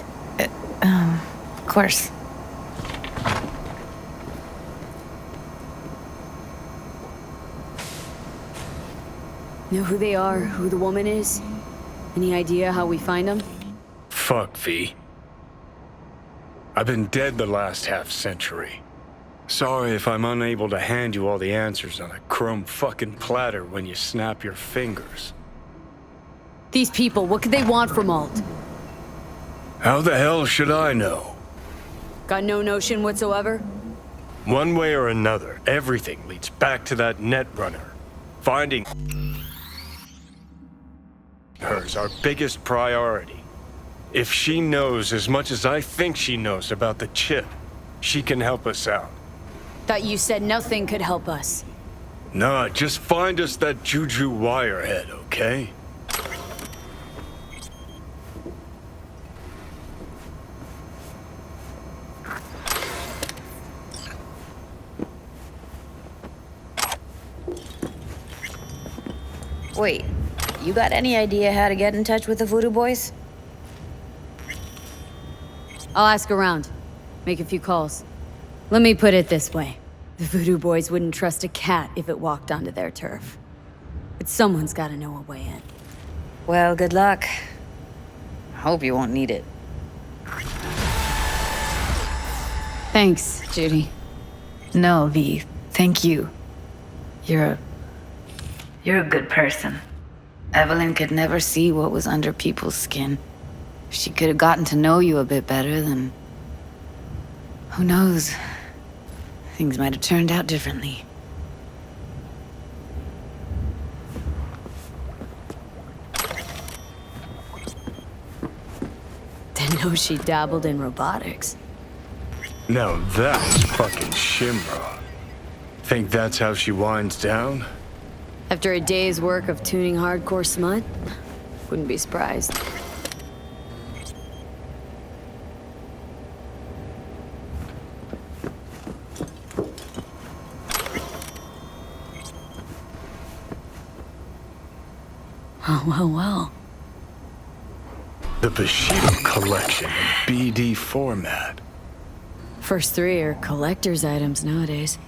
Of course. Know who they are, who the woman is? Any idea how we find them? Fuck, V. I've been dead the last half-century. Sorry if I'm unable to hand you all the answers on a chrome fucking platter when you snap your fingers. These people, what could they want from Alt? How the hell should I know? Got no notion whatsoever? One way or another, everything leads back to that netrunner. Finding her's our biggest priority. If she knows as much as I think she knows about the chip, she can help us out. Thought you said nothing could help us. Nah, just find us that Juju wirehead, okay? Wait, you got any idea how to get in touch with the Voodoo Boys? I'll ask around. Make a few calls. Let me put it this way. The Voodoo Boys wouldn't trust a cat if it walked onto their turf. But someone's gotta know a way in. Well, good luck. Hope you won't need it. Thanks, Judy. No, V. Thank you. You're a good person. Evelyn could never see what was under people's skin. If she could have gotten to know you a bit better, then... who knows? Things might have turned out differently. Didn't know she dabbled in robotics. Now that's fucking Shimra. Think that's how she winds down? After a day's work of tuning hardcore smut, wouldn't be surprised. Oh, well. The Bushido collection in BD format. First three are collector's items nowadays.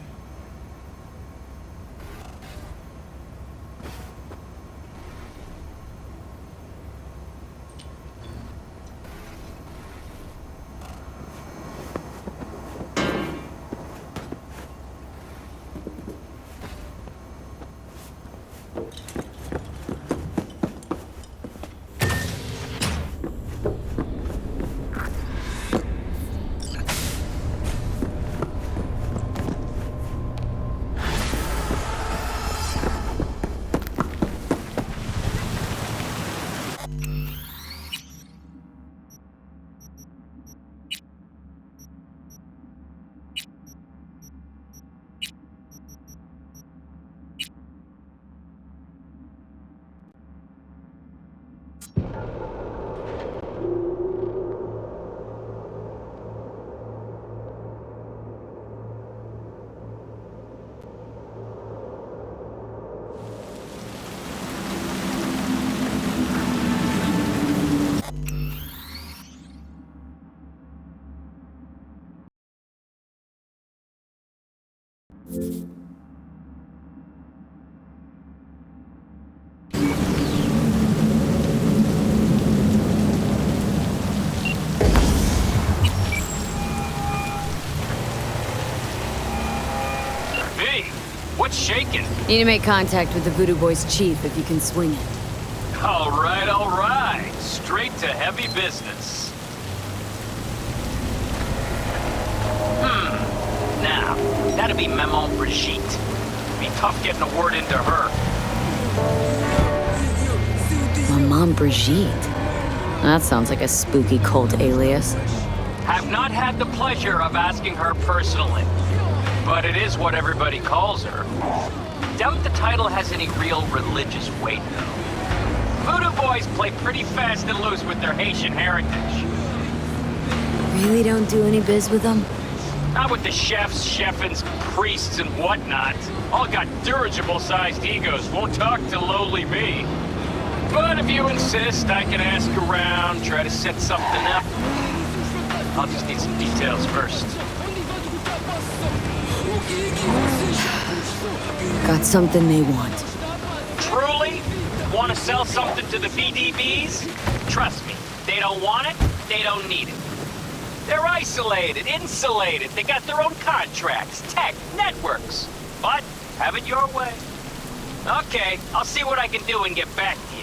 What's shaking? Need to make contact with the Voodoo Boys chief if you can swing it. All right. Straight to heavy business. now. That'd be Maman Brigitte. Be tough getting a word into her. Maman Brigitte? That sounds like a spooky cult alias. Have not had the pleasure of asking her personally, but it is what everybody calls her. Doubt the title has any real religious weight, though. Voodoo boys play pretty fast and loose with their Haitian heritage. Really don't do any biz with them? Not with the chefs, chefins, priests, and whatnot. All got dirigible-sized egos, won't talk to lowly me. But if you insist, I can ask around, try to set something up. I'll just need some details first. Got something they want. Truly? Want to sell something to the BDBs? Trust me, they don't want it, they don't need it. They're isolated, insulated, they got their own contracts, tech, networks. But have it your way. Okay, I'll see what I can do and get back to you.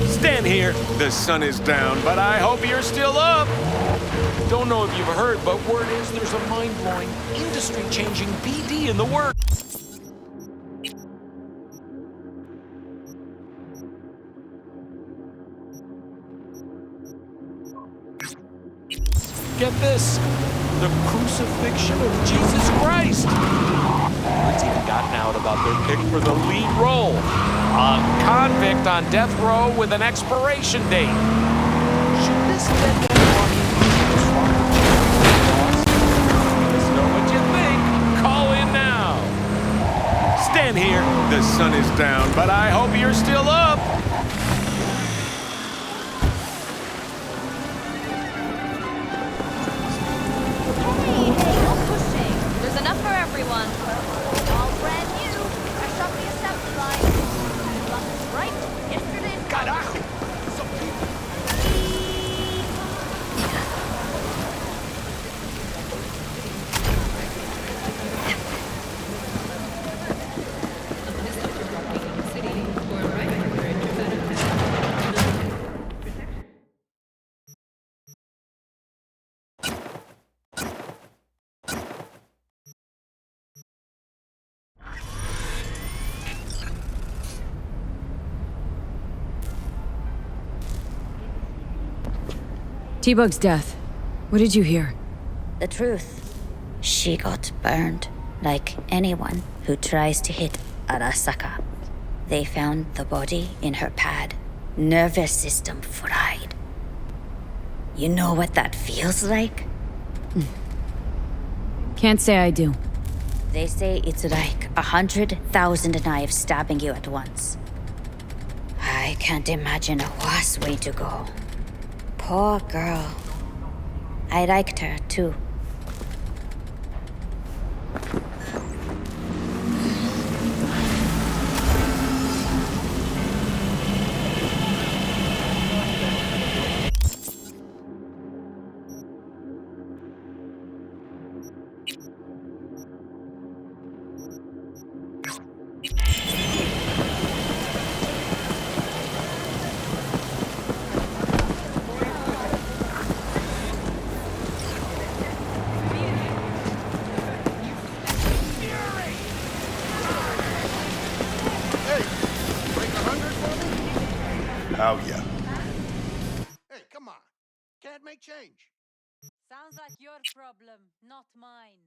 Stand here. The sun is down, but I hope you're still up. Don't know if you've heard, but word is there's a mind-blowing, industry-changing BD in the works. Get this, the crucifixion of Jesus Christ. It's even gotten out about their pick for the lead role. A convict on death row with an expiration date. Should this dead money let us know what you think. Call in now. Stand here. The sun is down, but I hope you're still up. There's enough for everyone. All brand new. Fresh off the assembly line. Luck is right. Yesterday's Carajo! Some people. T-Bug's death. What did you hear? The truth. She got burned, like anyone who tries to hit Arasaka. They found the body in her pad. Nervous system fried. You know what that feels like? Can't say I do. They say it's like 100,000 knives stabbing you at once. I can't imagine a worse way to go. Poor girl. I liked her, too. Oh, yeah. Hey, come on. Can't make change. Sounds like your problem, not mine.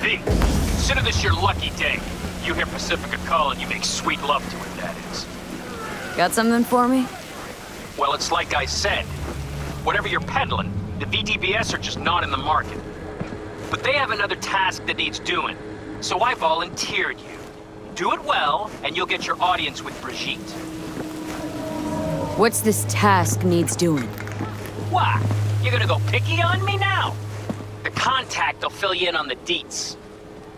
V, consider this your lucky day. You hear Pacifica call and you make sweet love to her, that is. Got something for me? Well, it's like I said. Whatever you're peddling, the VTBS are just not in the market. But they have another task that needs doing, so I volunteered you. Do it well, and you'll get your audience with Brigitte. What's this task needs doing? What? You're gonna go picky on me now? The contact will fill you in on the deets.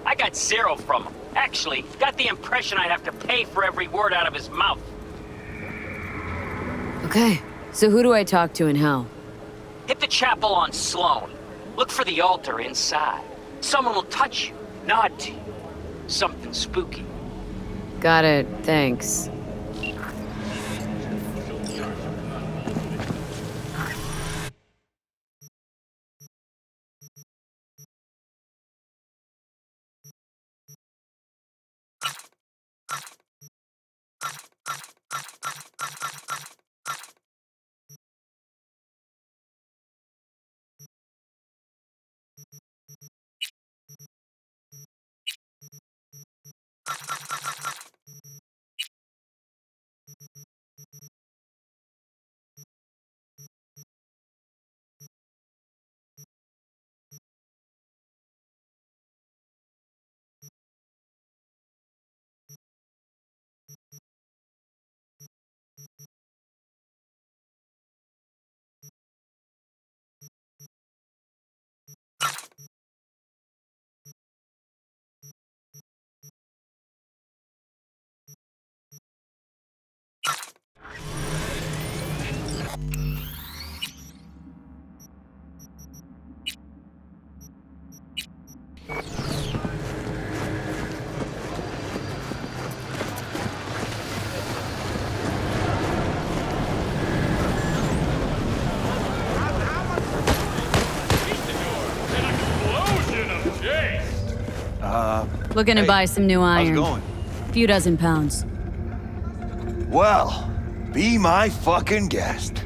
I got 0 from him. Actually, got the impression I'd have to pay for every word out of his mouth. Okay, So who do I talk to and how? Hit the chapel on Sloan. Look for the altar inside. Someone will touch you, nod to you. Something spooky. Got it, thanks. Looking to buy some new iron. How's it going? Few dozen pounds. Well, be my fucking guest.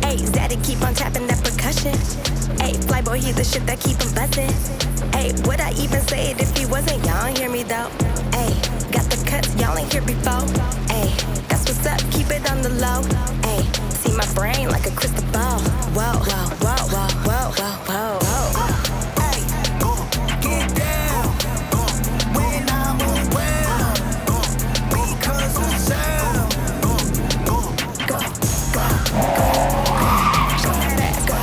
Ayy, Zaddy keep on tapping that percussion. Ayy, Flyboy, he's the shit that keep him buzzing. Hey, would I even say it if he wasn't? Y'all ain't hear me though. Hey, got the cuts, y'all ain't here before. Hey, that's what's up, keep it on the low. Hey, see my brain like a crystal ball. Whoa, whoa, whoa, whoa, whoa, whoa, whoa. Get down when I'm around because of sound. Go, show that ass, go.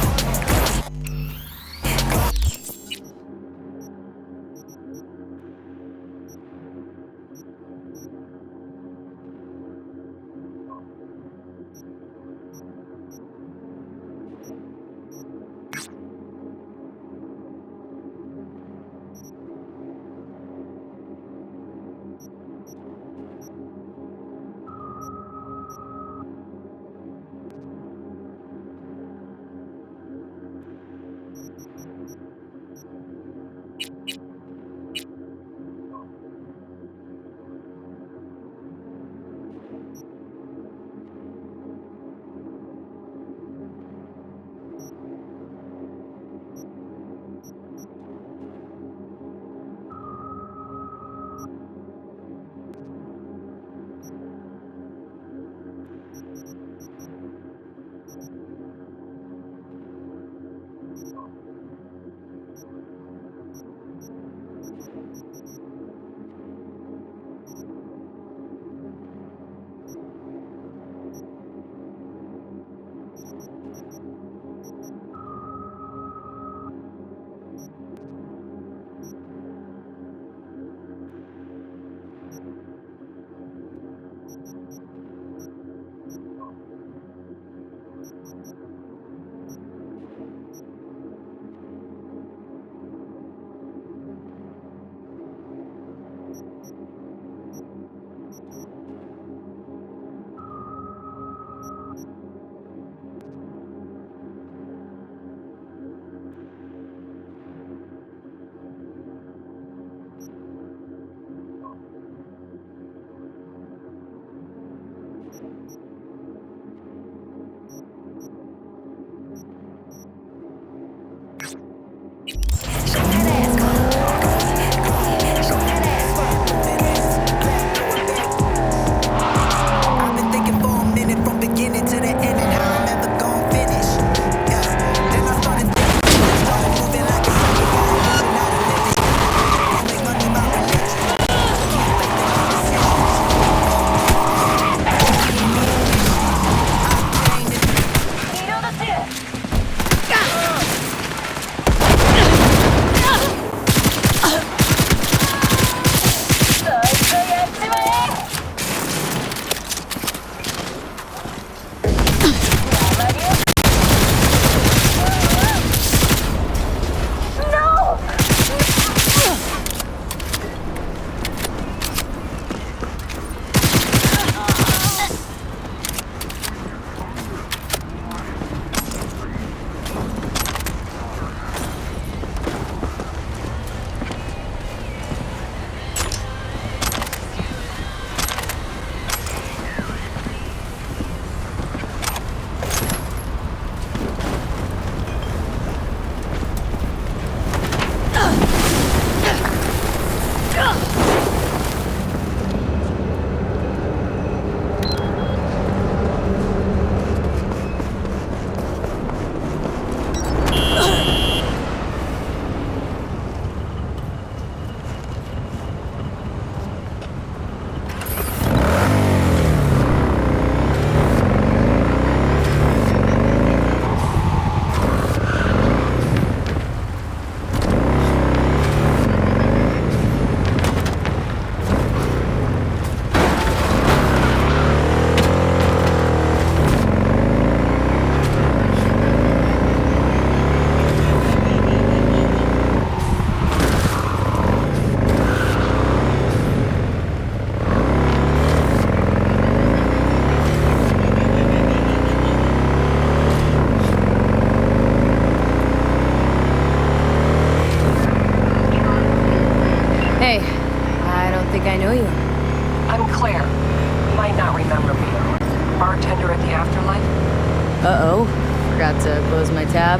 Uh-oh. Forgot to close my tab.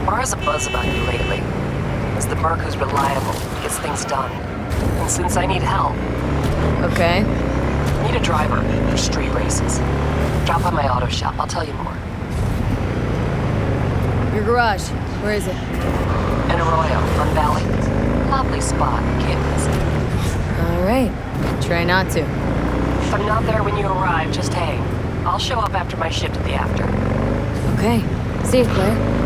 Mara's a buzz about you lately. is the merc who's reliable, gets things done. And since I need help... Okay. Need a driver for street races. Drop by my auto shop, I'll tell you more. Your garage, where is it? In Arroyo, on Valley. Lovely spot, can't miss it. Alright, try not to. If I'm not there when you arrive, just hang. I'll show up after my shift at the after. Okay, see you, Claire.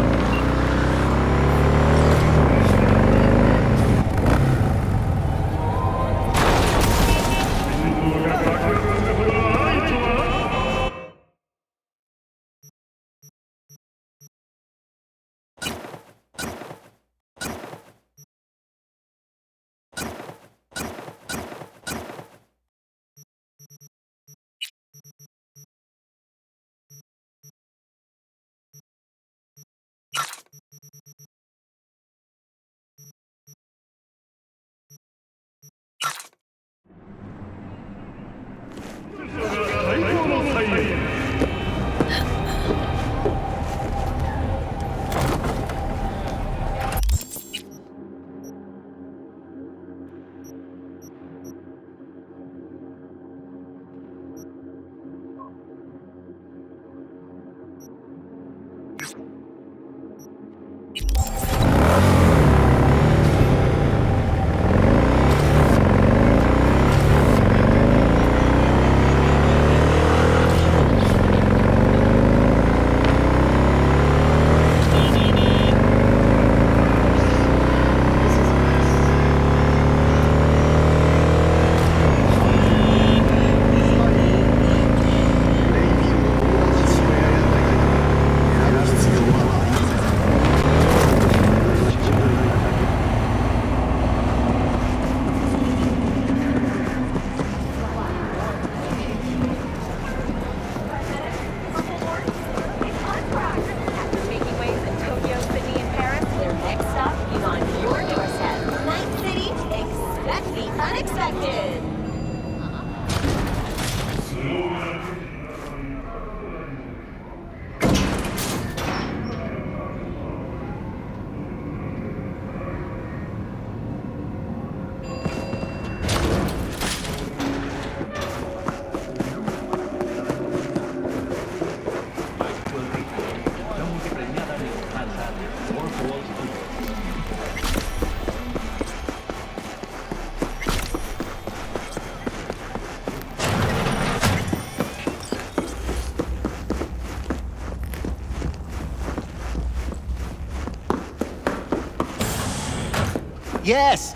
Yes.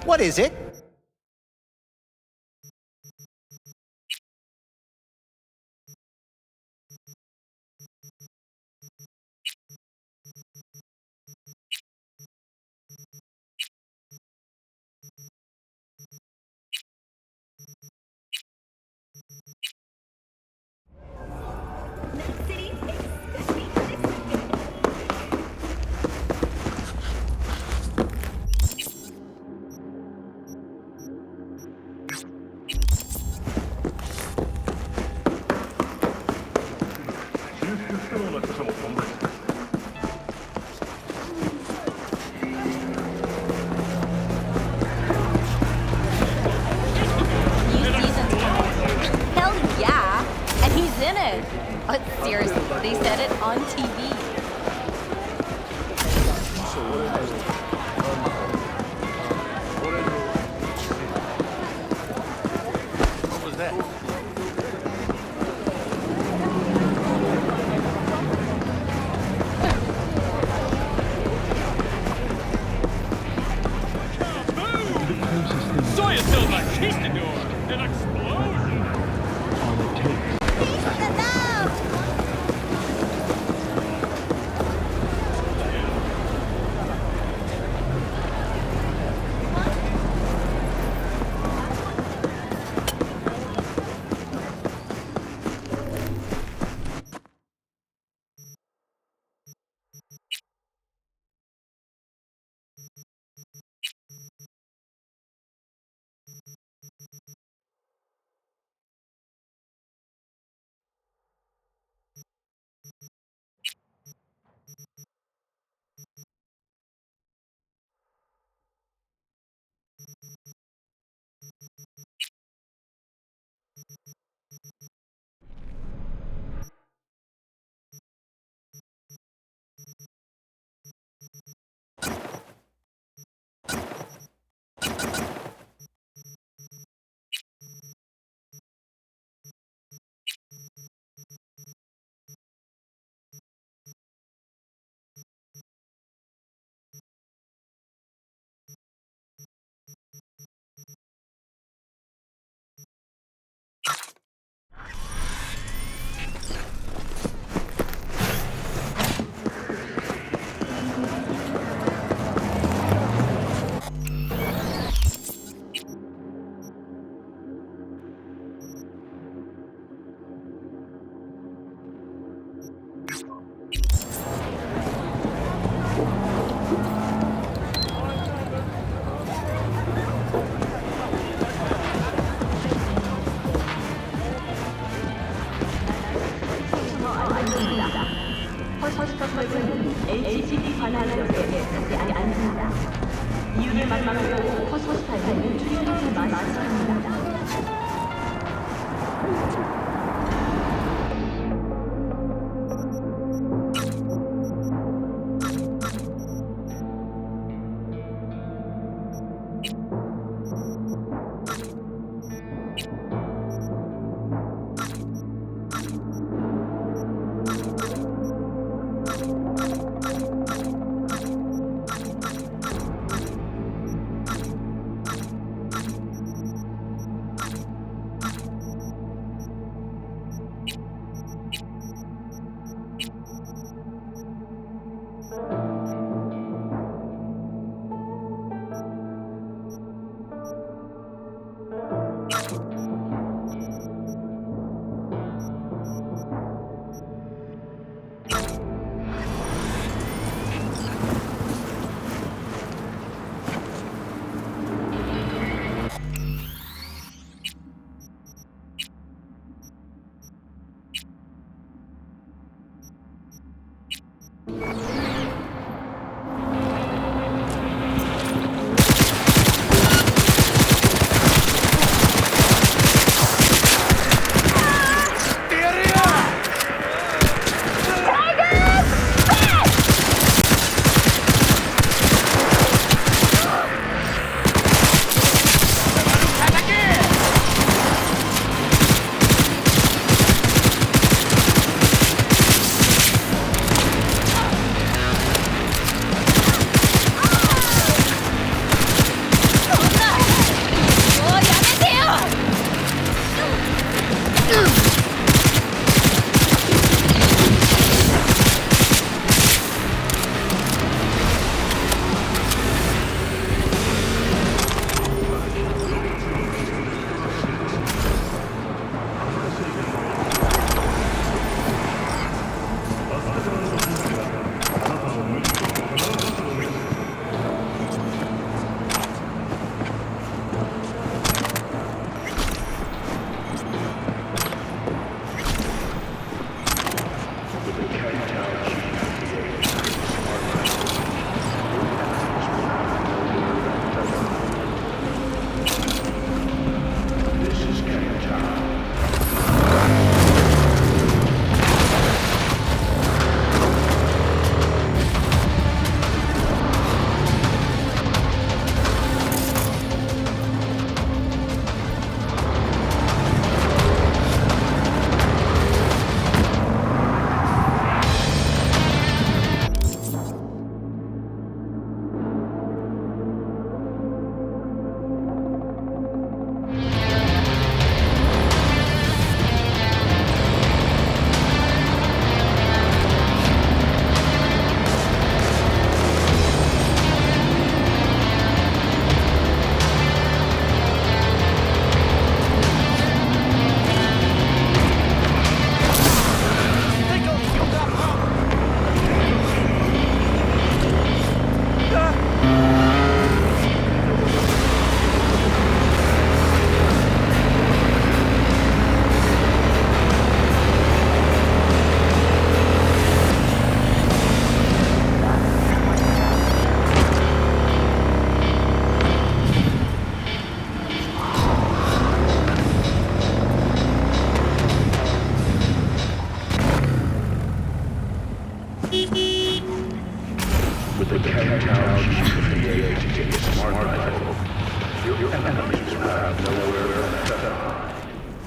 What is it? Hell yeah! And he's in it. But seriously, they said it on TV. What was that? Sawyer Silver, Conquistador, an explosion! All it takes.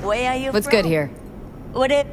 Where are you What's from? good here? What it?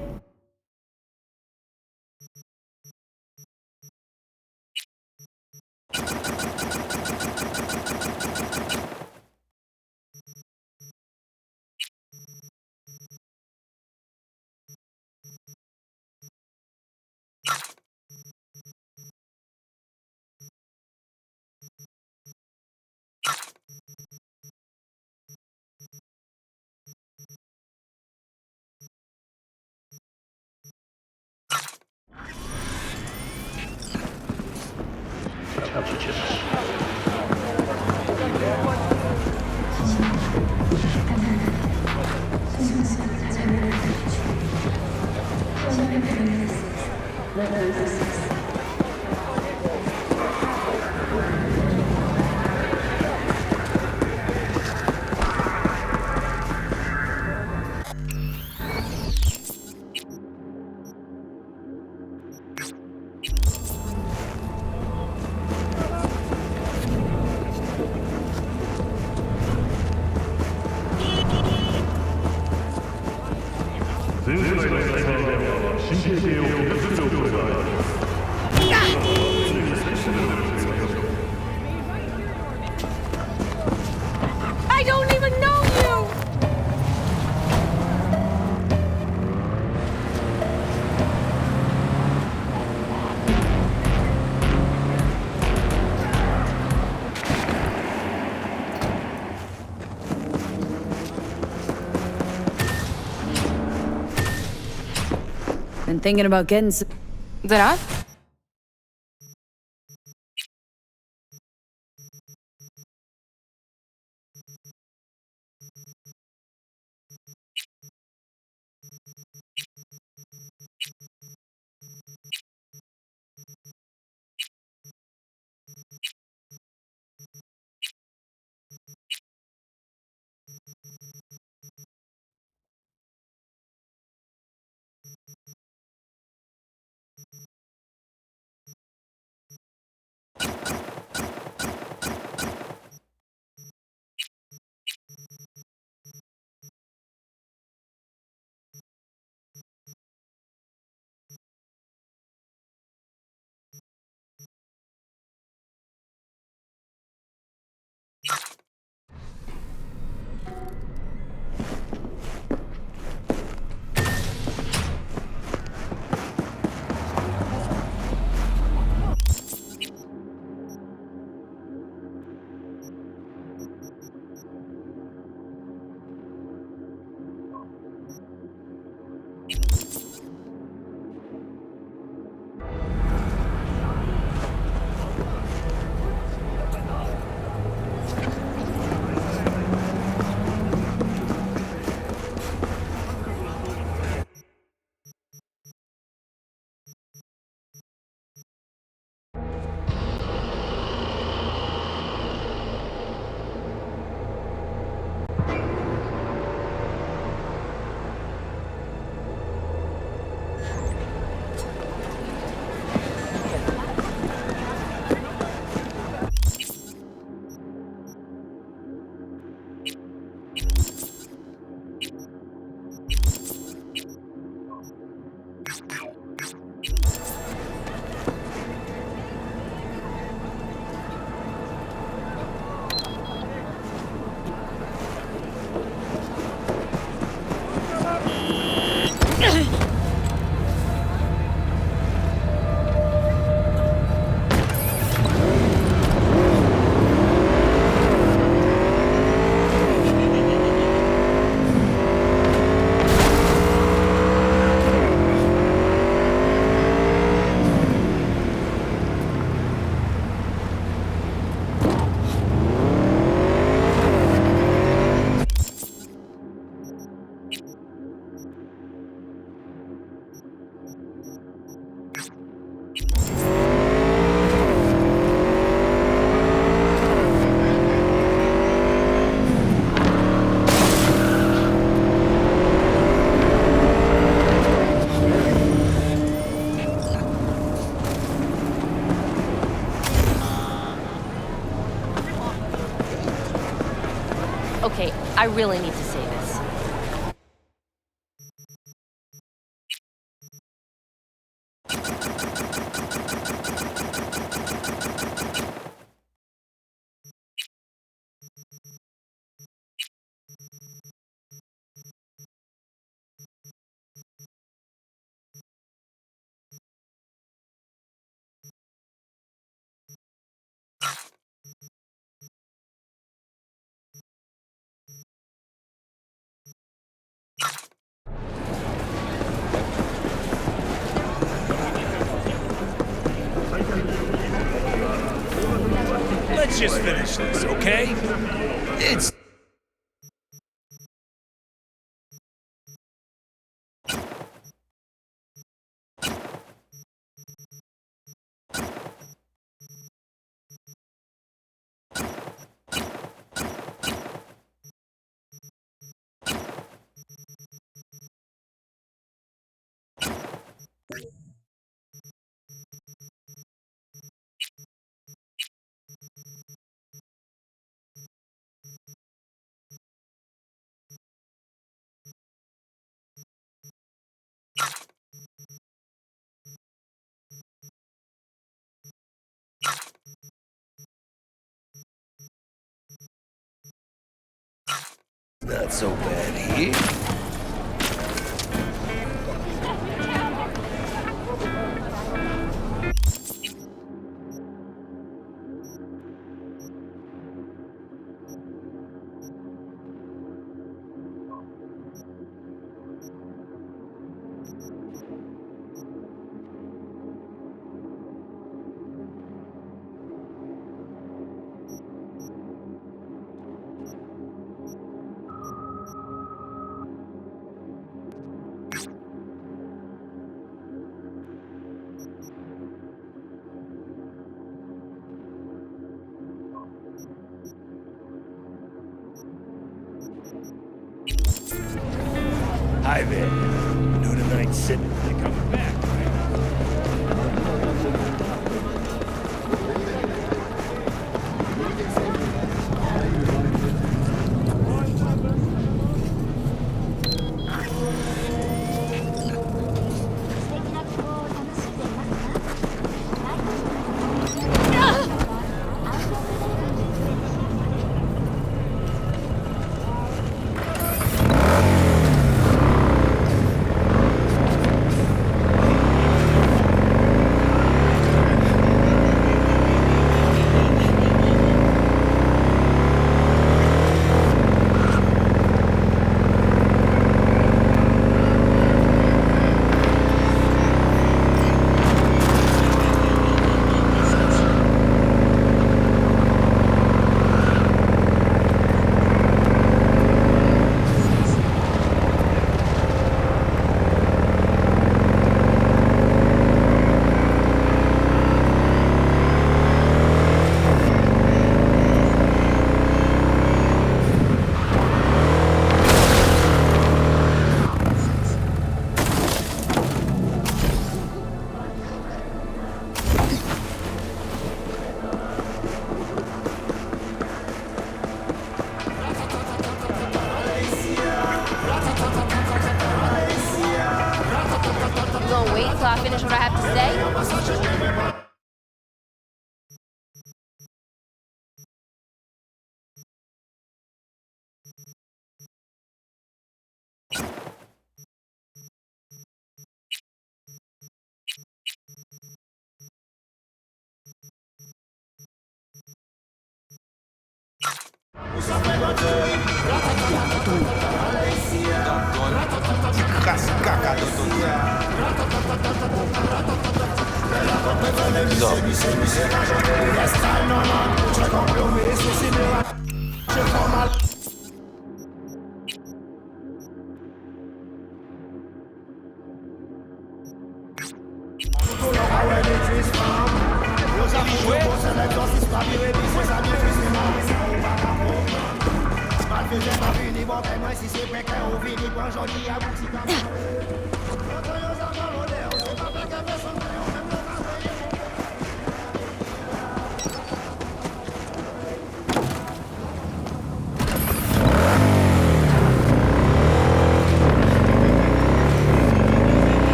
I don't even know you! Been thinking about getting some... Dara? Okay, I really need to say this. Let's just finish this, okay? It's... Not so bad here. Hi there. New tonight sitting. They're coming back, right? Gonna wait till I finish what I have to say?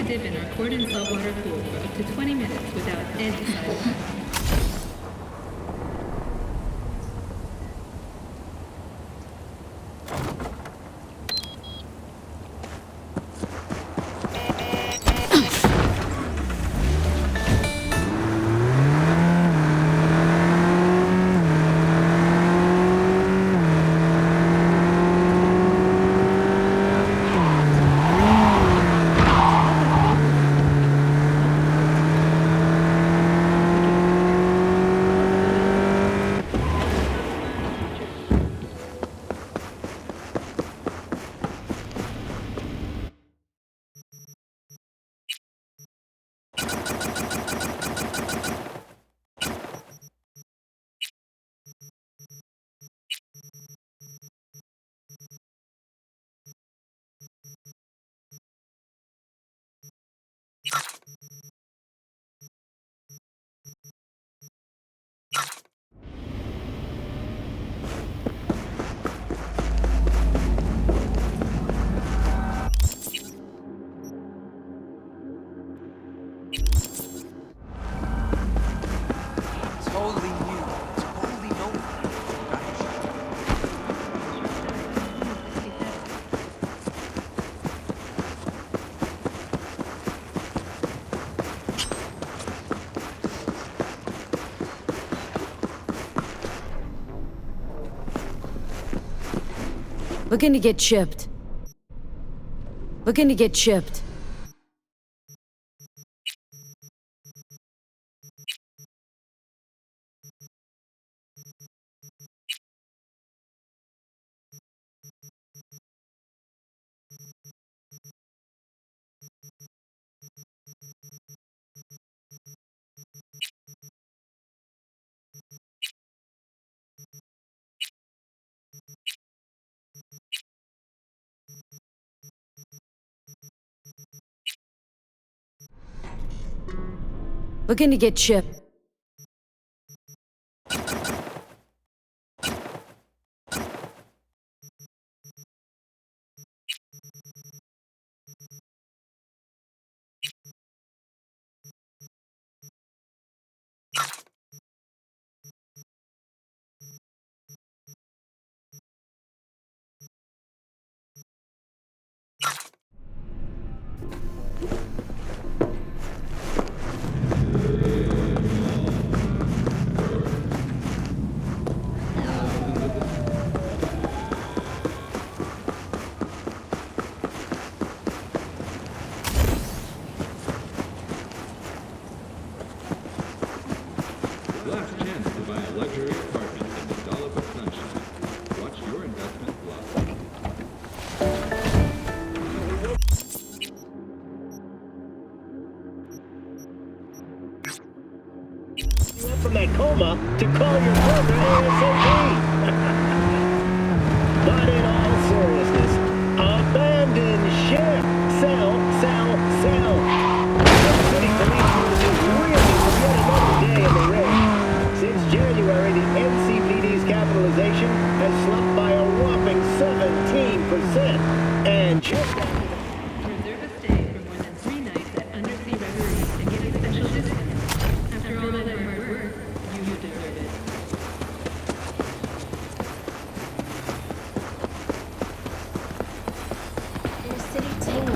dip in our cordon saltwater pool for up to 20 minutes without any side effects. Looking to get chipped. Looking to get chipped. Looking to get chipped. Last chance to buy a luxury apartment in the dollop of sunshine. Watch your investment blossom. You up from that coma to call your brother ASAP. But in all seriousness, abandon ship. Sell, sell, sell. The city police is really for yet another day in the ring. Since January, the NCPD's capitalization has slumped by a whopping 17%. And just Reserve a stay for more than 3 nights at Undersea Reverie and get a special discount. After all that hard work, you deserve it. Your city tank